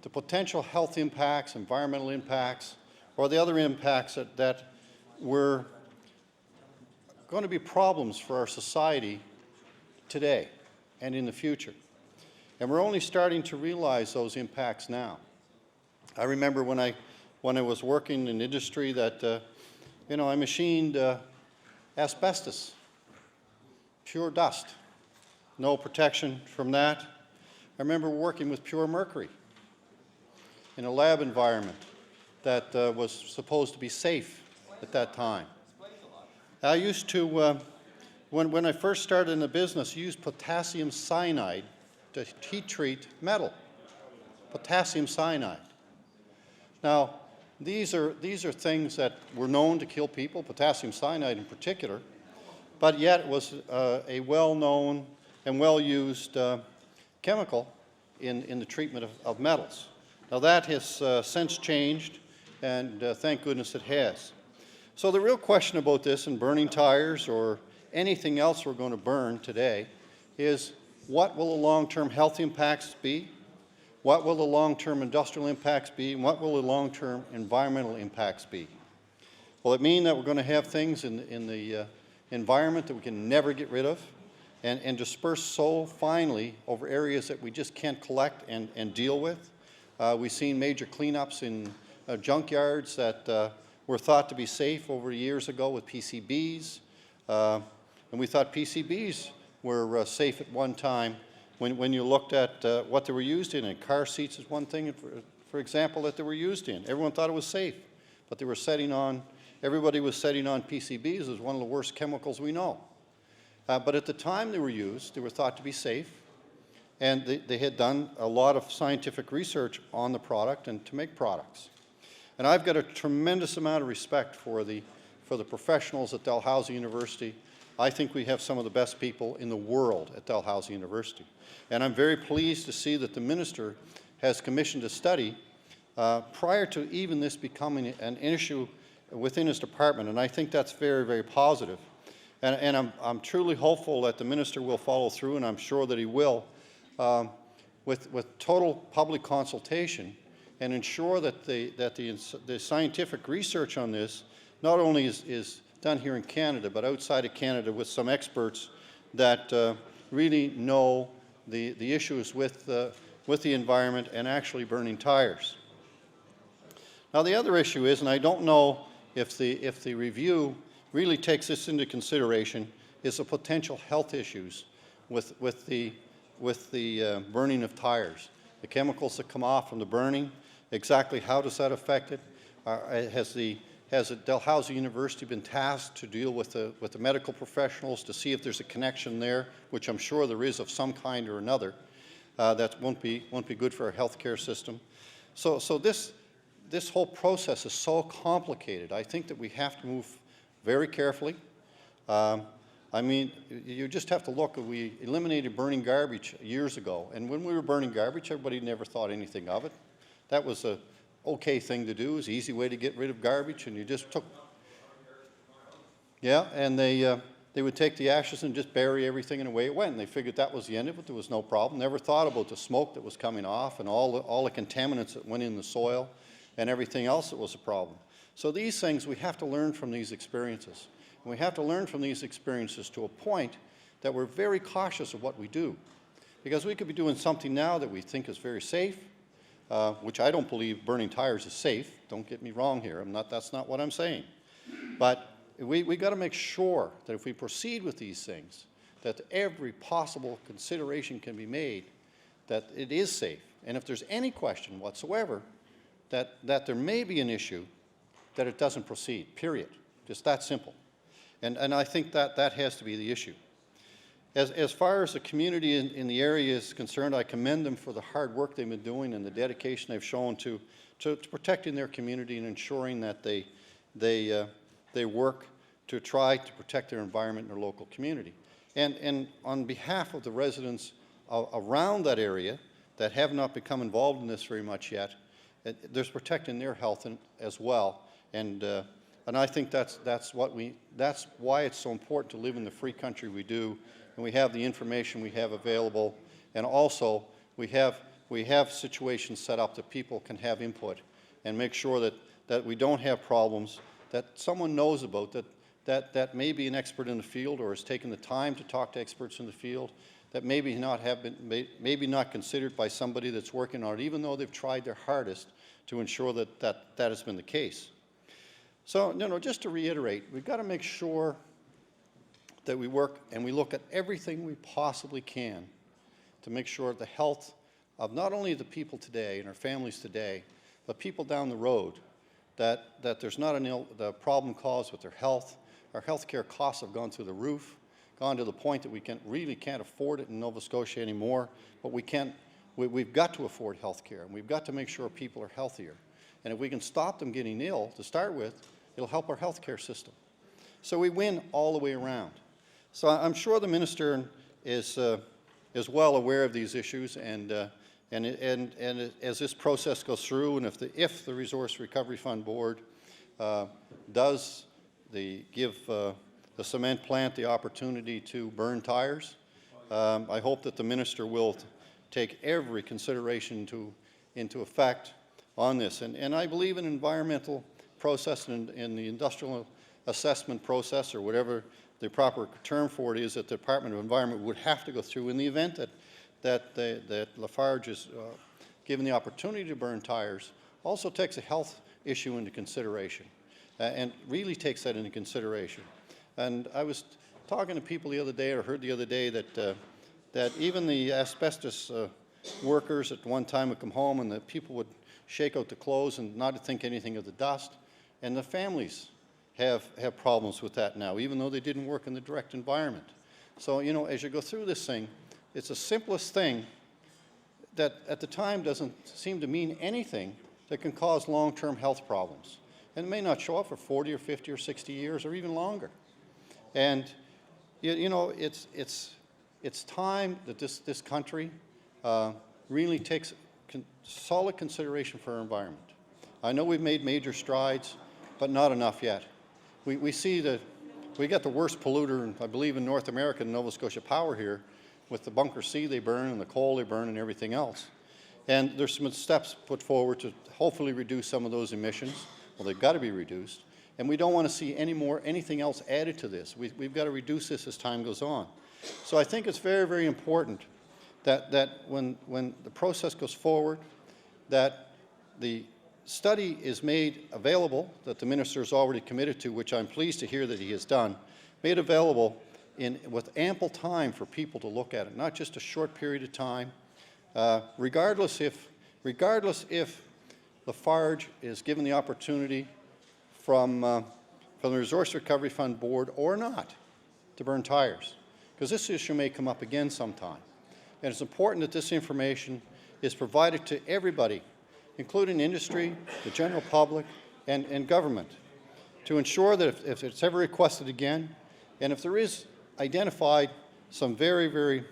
the potential health impacts, environmental impacts, or the other impacts that were going to be problems for our society today and in the future. And we're only starting to realize those impacts now. I remember when I was working in industry that, I machined asbestos, pure dust, no protection from that. I remember working with pure mercury in a lab environment that was supposed to be safe at that time. I used to, when I first started in the business, use potassium cyanide to heat treat metal. Potassium cyanide. Now, these are things that were known to kill people, potassium cyanide in particular, but yet was a well-known and well-used chemical in the treatment of metals. Now that has since changed, and thank goodness it has. So the real question about this and burning tires or anything else we're going to burn today is, what will the long-term health impacts be? What will the long-term industrial impacts be? And what will the long-term environmental impacts be? Will it mean that we're going to have things in the environment that we can never get rid of and disperse so finely over areas that we just can't collect and deal with? We've seen major cleanups in junkyards that were thought to be safe over years ago with PCBs. And we thought PCBs were safe at one time when you looked at what they were used in. And car seats is one thing, for example, that they were used in. Everyone thought it was safe, but they were setting on, everybody was setting on PCBs as one of the worst chemicals we know. But at the time they were used, they were thought to be safe, and they had done a lot of scientific research on the product and to make products. And I've got a tremendous amount of respect for the professionals at Dalhousie University. I think we have some of the best people in the world at Dalhousie University. And I'm very pleased to see that the minister has commissioned a study prior to even this becoming an issue within his department, and I think that's very, very positive. And I'm truly hopeful that the minister will follow through, and I'm sure that he will, with total public consultation, and ensure that the scientific research on this not only is done here in Canada, but outside of Canada with some experts that really know the issues with the environment and actually burning tires. Now the other issue is, and I don't know if the review really takes this into consideration, is the potential health issues with the burning of tires. The chemicals that come off from the burning, exactly how does that affect it? Has Dalhousie University been tasked to deal with the medical professionals to see if there's a connection there, which I'm sure there is of some kind or another, that won't be good for our healthcare system. So this whole process is so complicated. I think that we have to move very carefully. I mean, you just have to look. We eliminated burning garbage years ago, and when we were burning garbage, everybody never thought anything of it. That was a okay thing to do. It was an easy way to get rid of garbage, and you just took, yeah, and they would take the ashes and just bury everything, and away it went. And they figured that was the end of it. There was no problem. Never thought about the smoke that was coming off and all the contaminants that went in the soil and everything else that was a problem. So these things, we have to learn from these experiences. And we have to learn from these experiences to a point that we're very cautious of what we do. Because we could be doing something now that we think is very safe, which I don't believe burning tires is safe. Don't get me wrong here. That's not what I'm saying. But we got to make sure that if we proceed with these things, that every possible consideration can be made that it is safe. And if there's any question whatsoever that there may be an issue, that it doesn't proceed, period. Just that simple. And I think that has to be the issue. As far as the community in the area is concerned, I commend them for the hard work they've been doing and the dedication they've shown to protecting their community and ensuring that they work to try to protect their environment and their local community. And on behalf of the residents around that area that have not become involved in this very much yet, there's protecting their health as well. And I think that's why it's so important to live in the free country we do, and we have the information we have available, and also we have situations set up that people can have input and make sure that we don't have problems that someone knows about, that may be an expert in the field or has taken the time to talk to experts in the field, that maybe not considered by somebody that's working on it, even though they've tried their hardest to ensure that has been the case. So, just to reiterate, we've got to make sure that we work and we look at everything we possibly can to make sure the health of not only the people today and our families today, but people down the road, that there's not the problem caused with their health. Our health care costs have gone through the roof, gone to the point that we really can't afford it in Nova Scotia anymore, but we've got to afford health care, and we've got to make sure people are healthier. And if we can stop them getting ill to start with, it'll help our health care system. So we win all the way around. So I'm sure the minister is well aware of these issues, and And as this process goes through, and if the Resource Recovery Fund Board does give the cement plant the opportunity to burn tires, I hope that the minister will take every consideration into effect on this. And I believe an environmental process and the industrial assessment process, or whatever the proper term for it is, that the Department of Environment would have to go through in the event that Lafarge is given the opportunity to burn tires, also takes a health issue into consideration, and really takes that into consideration. And I was talking to people the other day, or heard the other day, that even the asbestos workers at one time would come home and the people would shake out the clothes and not think anything of the dust, and the families have problems with that now, even though they didn't work in the direct environment. So, you know, as you go through this thing, it's the simplest thing that at the time doesn't seem to mean anything that can cause long-term health problems. And it may not show up for 40 or 50 or 60 years or even longer. And, you know, it's time that this country really takes solid consideration for our environment. I know we've made major strides, but not enough yet. We see that we got the worst polluter, I believe, in North America, Nova Scotia Power here, with the bunker C they burn and the coal they burn and everything else. And there's some steps put forward to hopefully reduce some of those emissions. Well, they've got to be reduced. And we don't want to see anything else added to this. We've got to reduce this as time goes on. So I think it's very, very important that when the process goes forward, that the study is made available, that the minister is already committed to, which I'm pleased to hear that he has done, made available with ample time for people to look at it, not just a short period of time, regardless if Lafarge is given the opportunity from the Resource Recovery Fund Board or not to burn tires, because this issue may come up again sometime. And it's important that this information is provided to everybody, including industry, the general public, and government, to ensure that if it's ever requested again, and if there is identified some very, very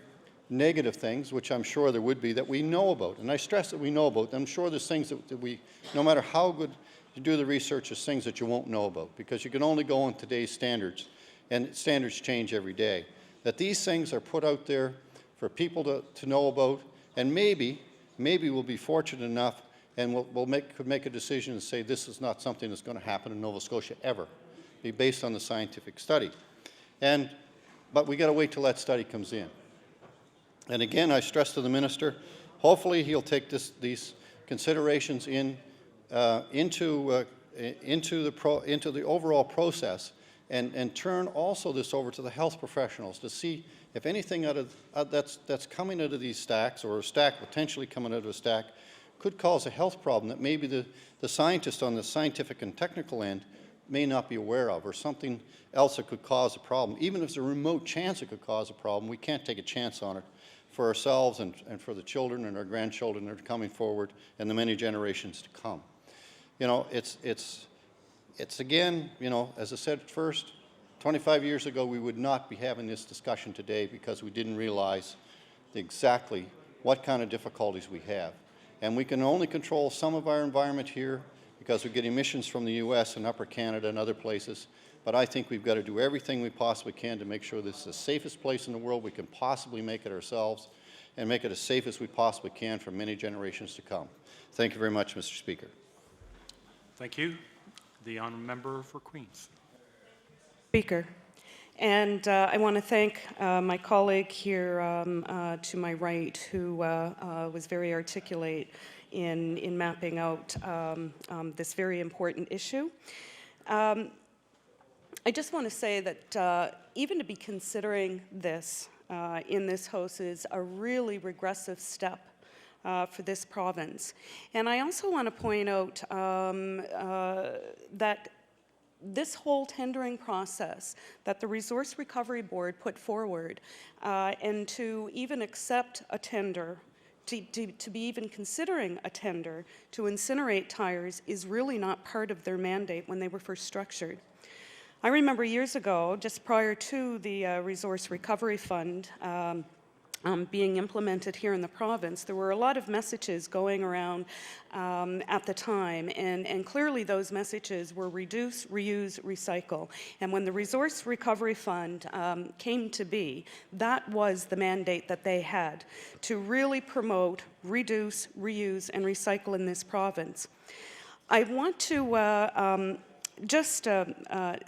negative things, which I'm sure there would be, that we know about, and I stress that we know about. I'm sure there's things that we, no matter how good you do the research, there's things that you won't know about, because you can only go on today's standards, and standards change every day. That these things are put out there for people to know about, and maybe we'll be fortunate enough and could make a decision and say this is not something that's going to happen in Nova Scotia ever, be based on the scientific study. But we got to wait till that study comes in. And again, I stress to the minister, hopefully he'll take these considerations into the overall process, and turn also this over to the health professionals to see if anything that's coming out of these stacks, or a stack potentially coming out of a stack, could cause a health problem that maybe the scientists on the scientific and technical end may not be aware of, or something else that could cause a problem. Even if there's a remote chance it could cause a problem, we can't take a chance on it for ourselves and for the children and our grandchildren that are coming forward and the many generations to come. You know, it's again, you know, as I said first, 25 years ago we would not be having this discussion today, because we didn't realize exactly what kind of difficulties we have. And we can only control some of our environment here, because we get emissions from the U.S. and Upper Canada and other places. But I think we've got to do everything we possibly can to make sure this is the safest place in the world we can possibly make it ourselves, and make it as safe as we possibly can for many generations to come. Thank you very much, Mr. Speaker. Thank you. The honourable member for Queens. Speaker. And I want to thank my colleague here to my right, who was very articulate in mapping out this very important issue. I just want to say that even to be considering this in this House is a really regressive step for this province. And I also want to point out that this whole tendering process that the Resource Recovery Board put forward, and to even accept a tender, to be even considering a tender to incinerate tires, is really not part of their mandate when they were first structured. I remember years ago, just prior to the Resource Recovery Fund being implemented here in the province, there were a lot of messages going around at the time, and clearly those messages were reduce, reuse, recycle. And when the Resource Recovery Fund came to be, that was the mandate that they had, to really promote, reduce, reuse, and recycle in this province. I want to just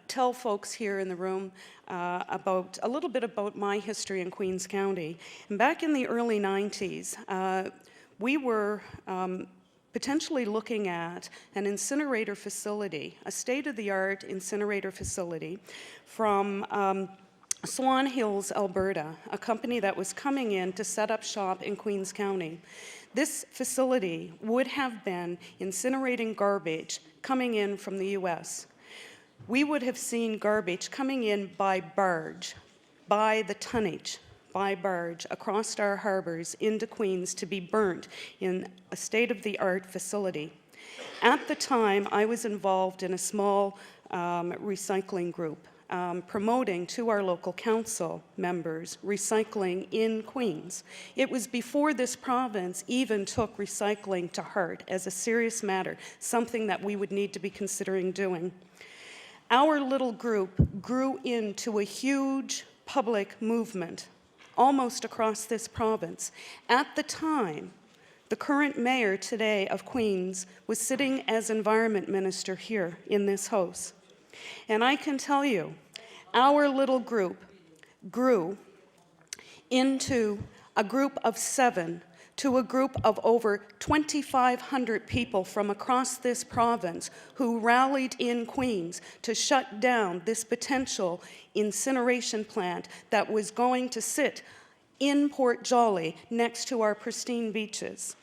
tell folks here in the room about a little bit about my history in Queens County. And back in the early 90s, we were potentially looking at an incinerator facility, a state-of-the-art incinerator facility from Swan Hills, Alberta, a company that was coming in to set up shop in Queens County. This facility would have been incinerating garbage coming in from the US. We would have seen garbage coming in by barge, by the tonnage, by barge, across our harbors into Queens to be burnt in a state-of-the-art facility. At the time, I was involved in a small recycling group, promoting to our local council members recycling in Queens. It was before this province even took recycling to heart as a serious matter, something that we would need to be considering doing. Our little group grew into a huge public movement almost across this province. At the time, the current mayor today of Queens was sitting as environment minister here in this house. And I can tell you, our little group grew into a group of 7 to a group of over 2,500 people from across this province who rallied in Queens to shut down this potential incineration plant that was going to sit in Port Jolly next to our pristine beaches.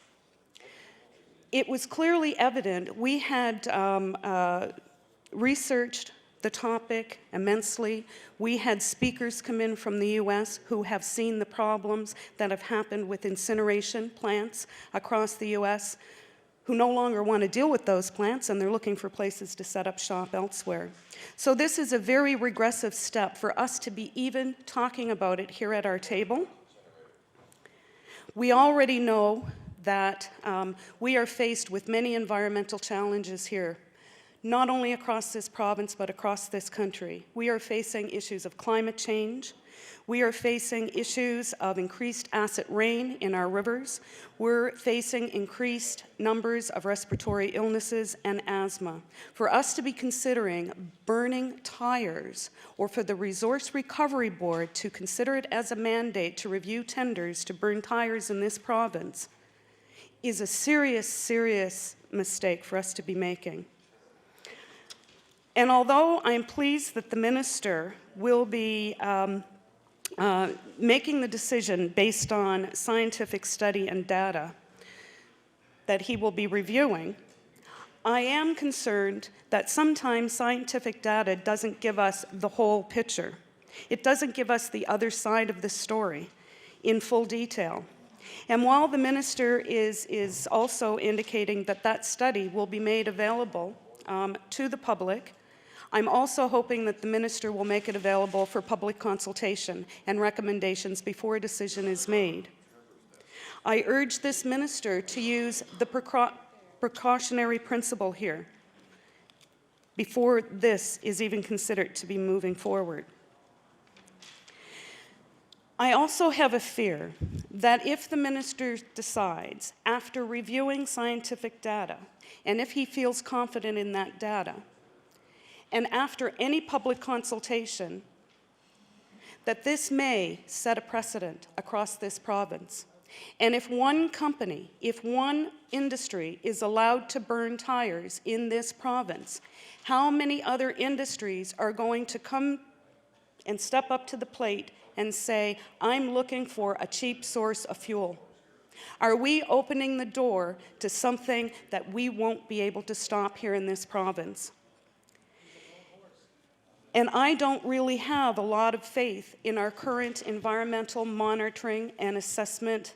It was clearly evident we had researched the topic immensely. We had speakers come in from the US who have seen the problems that have happened with incineration plants across the US, who no longer want to deal with those plants, and they're looking for places to set up shop elsewhere. So this is a very regressive step for us to be even talking about it here at our table. We already know that we are faced with many environmental challenges here, not only across this province, but across this country. We are facing issues of climate change. We are facing issues of increased acid rain in our rivers. We're facing increased numbers of respiratory illnesses and asthma. For us to be considering burning tires, or for the Resource Recovery Board to consider it as a mandate to review tenders to burn tires in this province, is a serious, serious mistake for us to be making. And although I'm pleased that the minister will be making the decision based on scientific study and data that he will be reviewing, I am concerned that sometimes scientific data doesn't give us the whole picture. It doesn't give us the other side of the story in full detail. And while the minister is also indicating that that study will be made available to the public, I'm also hoping that the minister will make it available for public consultation and recommendations before a decision is made. I urge this minister to use the precautionary principle here before this is even considered to be moving forward. I also have a fear that if the minister decides, after reviewing scientific data, and if he feels confident in that data, and after any public consultation, that this may set a precedent across this province. And if one company, if one industry is allowed to burn tires in this province, how many other industries are going to come and step up to the plate and say, I'm looking for a cheap source of fuel? Are we opening the door to something that we won't be able to stop here in this province? And I don't really have a lot of faith in our current environmental monitoring and assessment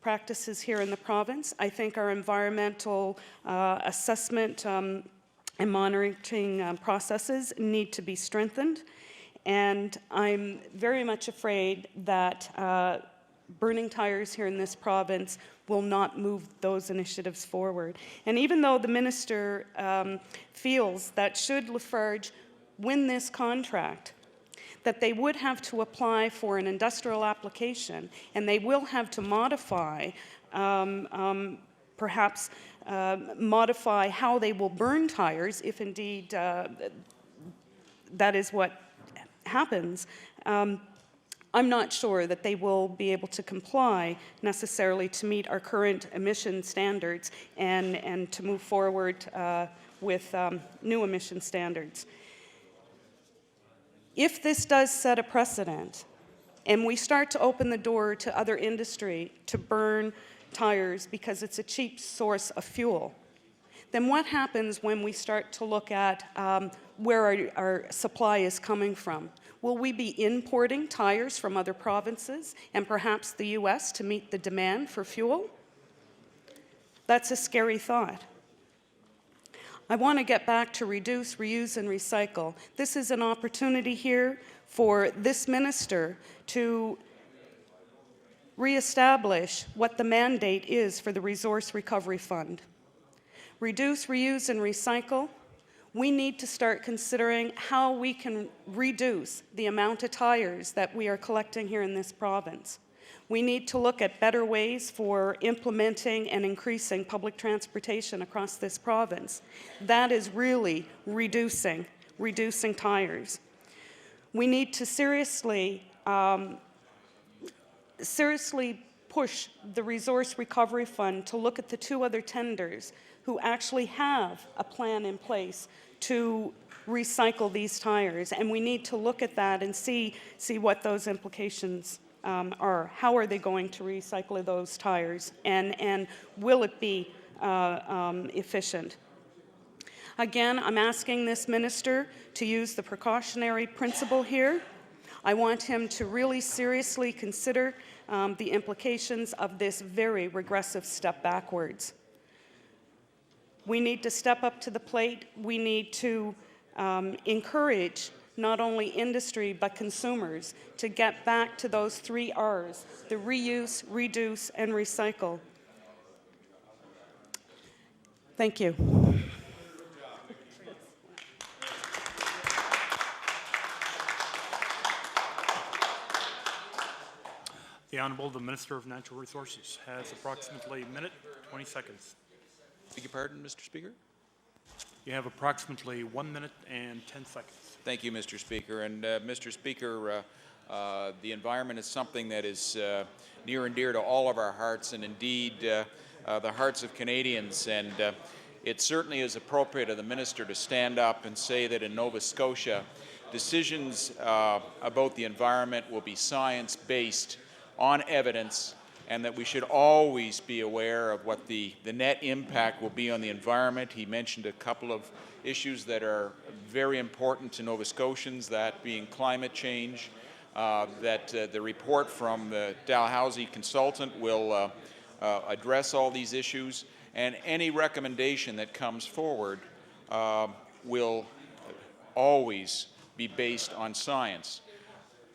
practices here in the province. I think our environmental assessment and monitoring processes need to be strengthened. And I'm very much afraid that burning tires here in this province will not move those initiatives forward. And even though the minister feels that should Lafarge win this contract, that they would have to apply for an industrial application, and they will have to modify, perhaps modify how they will burn tires, if indeed that is what happens. I'm not sure that they will be able to comply necessarily to meet our current emission standards and to move forward with new emission standards. If this does set a precedent and we start to open the door to other industry to burn tires because it's a cheap source of fuel, then what happens when we start to look at where our supply is coming from? Will we be importing tires from other provinces and perhaps the US to meet the demand for fuel? That's a scary thought. I want to get back to reduce, reuse, and recycle. This is an opportunity here for this minister to reestablish what the mandate is for the Resource Recovery Fund. Reduce, reuse, and recycle. We need to start considering how we can reduce the amount of tires that we are collecting here in this province. We need to look at better ways for implementing and increasing public transportation across this province. That is really reducing tires. We need to seriously push the Resource Recovery Fund to look at the two other tenders who actually have a plan in place to recycle these tires. And we need to look at that and see what those implications are. How are they going to recycle those tires? And will it be efficient? Again, I'm asking this minister to use the precautionary principle here. I want him to really seriously consider the implications of this very regressive step backwards. We need to step up to the plate. We need to encourage not only industry but consumers to get back to those 3 R's, the reuse, reduce, and recycle. Thank you. The Honourable the Minister of Natural Resources has approximately a minute, 20 seconds. Beg your pardon, Mr. Speaker? You have approximately 1 minute and 10 seconds. Thank you, Mr. Speaker. And Mr. Speaker, the environment is something that is near and dear to all of our hearts, and indeed the hearts of Canadians. And it certainly is appropriate of the minister to stand up and say that in Nova Scotia, decisions about the environment will be science-based on evidence, and that we should always be aware of what the net impact will be on the environment. He mentioned a couple of issues that are very important to Nova Scotians, that being climate change, that the report from the Dalhousie consultant will address all these issues, and any recommendation that comes forward will always be based on science.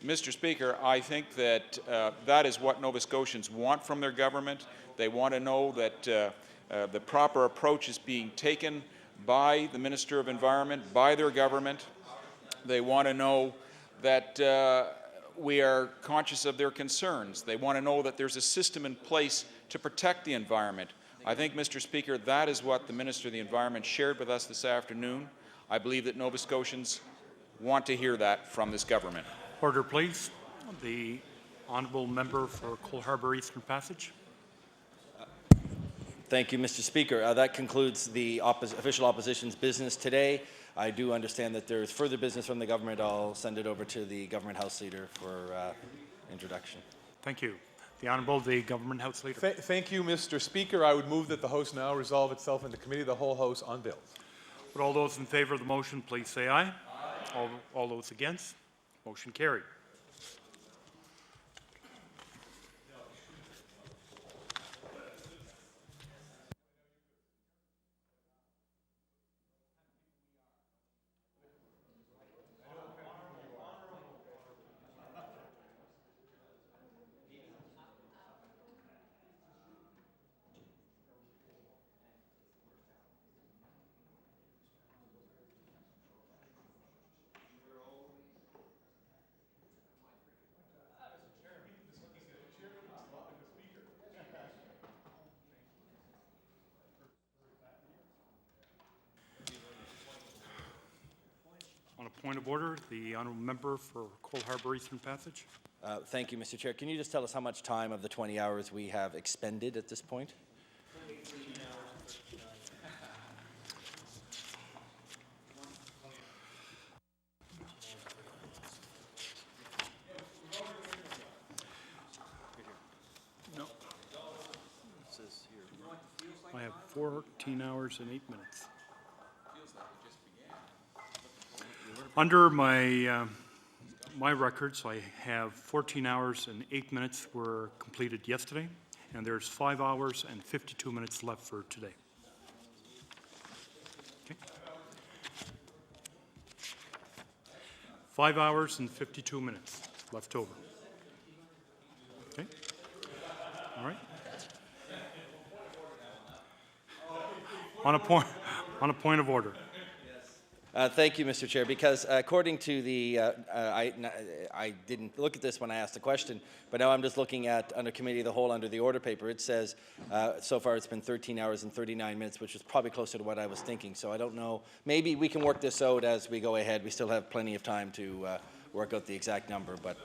Mr. Speaker, I think that that is what Nova Scotians want from their government. They want to know that the proper approach is being taken by the Minister of Environment, by their government. They want to know that we are conscious of their concerns. They want to know that there's a system in place to protect the environment. I think, Mr. Speaker, that is what the Minister of the Environment shared with us this afternoon. I believe that Nova Scotians want to hear that from this government. Order, please. The Honourable Member for Cole Harbour Eastern Passage. Thank you, Mr. Speaker. That concludes the official opposition's business today. I do understand that there is further business from the government. I'll send it over to the Government House Leader for introduction. Thank you. The Honourable the Government House Leader. Thank you, Mr. Speaker. I would move that the House now resolve itself into Committee of the Whole House on bills. Would all those in favour of the motion please say aye? All those against? Motion carried. point of order. The honourable member for Cole Harbour Eastern Passage. Thank you, Mr. Chair. Can you just tell us how much time of the 20 hours we have expended at this point? No. I have 14 hours and 8 minutes. Under my my records, I have 14 hours and 8 minutes were completed yesterday, and there's 5 hours and 52 minutes left for today. Okay. 5 hours and 52 minutes left over. Okay. All right. On a point of order. Thank you, Mr. Chair, because according to the, I didn't look at this when I asked the question, but now I'm just looking at under committee of the whole under the order paper. It says so far it's been 13 hours and 39 minutes, which is probably closer to what I was thinking. So I don't know. Maybe we can work this out as we go ahead. We still have plenty of time to work out the exact number, but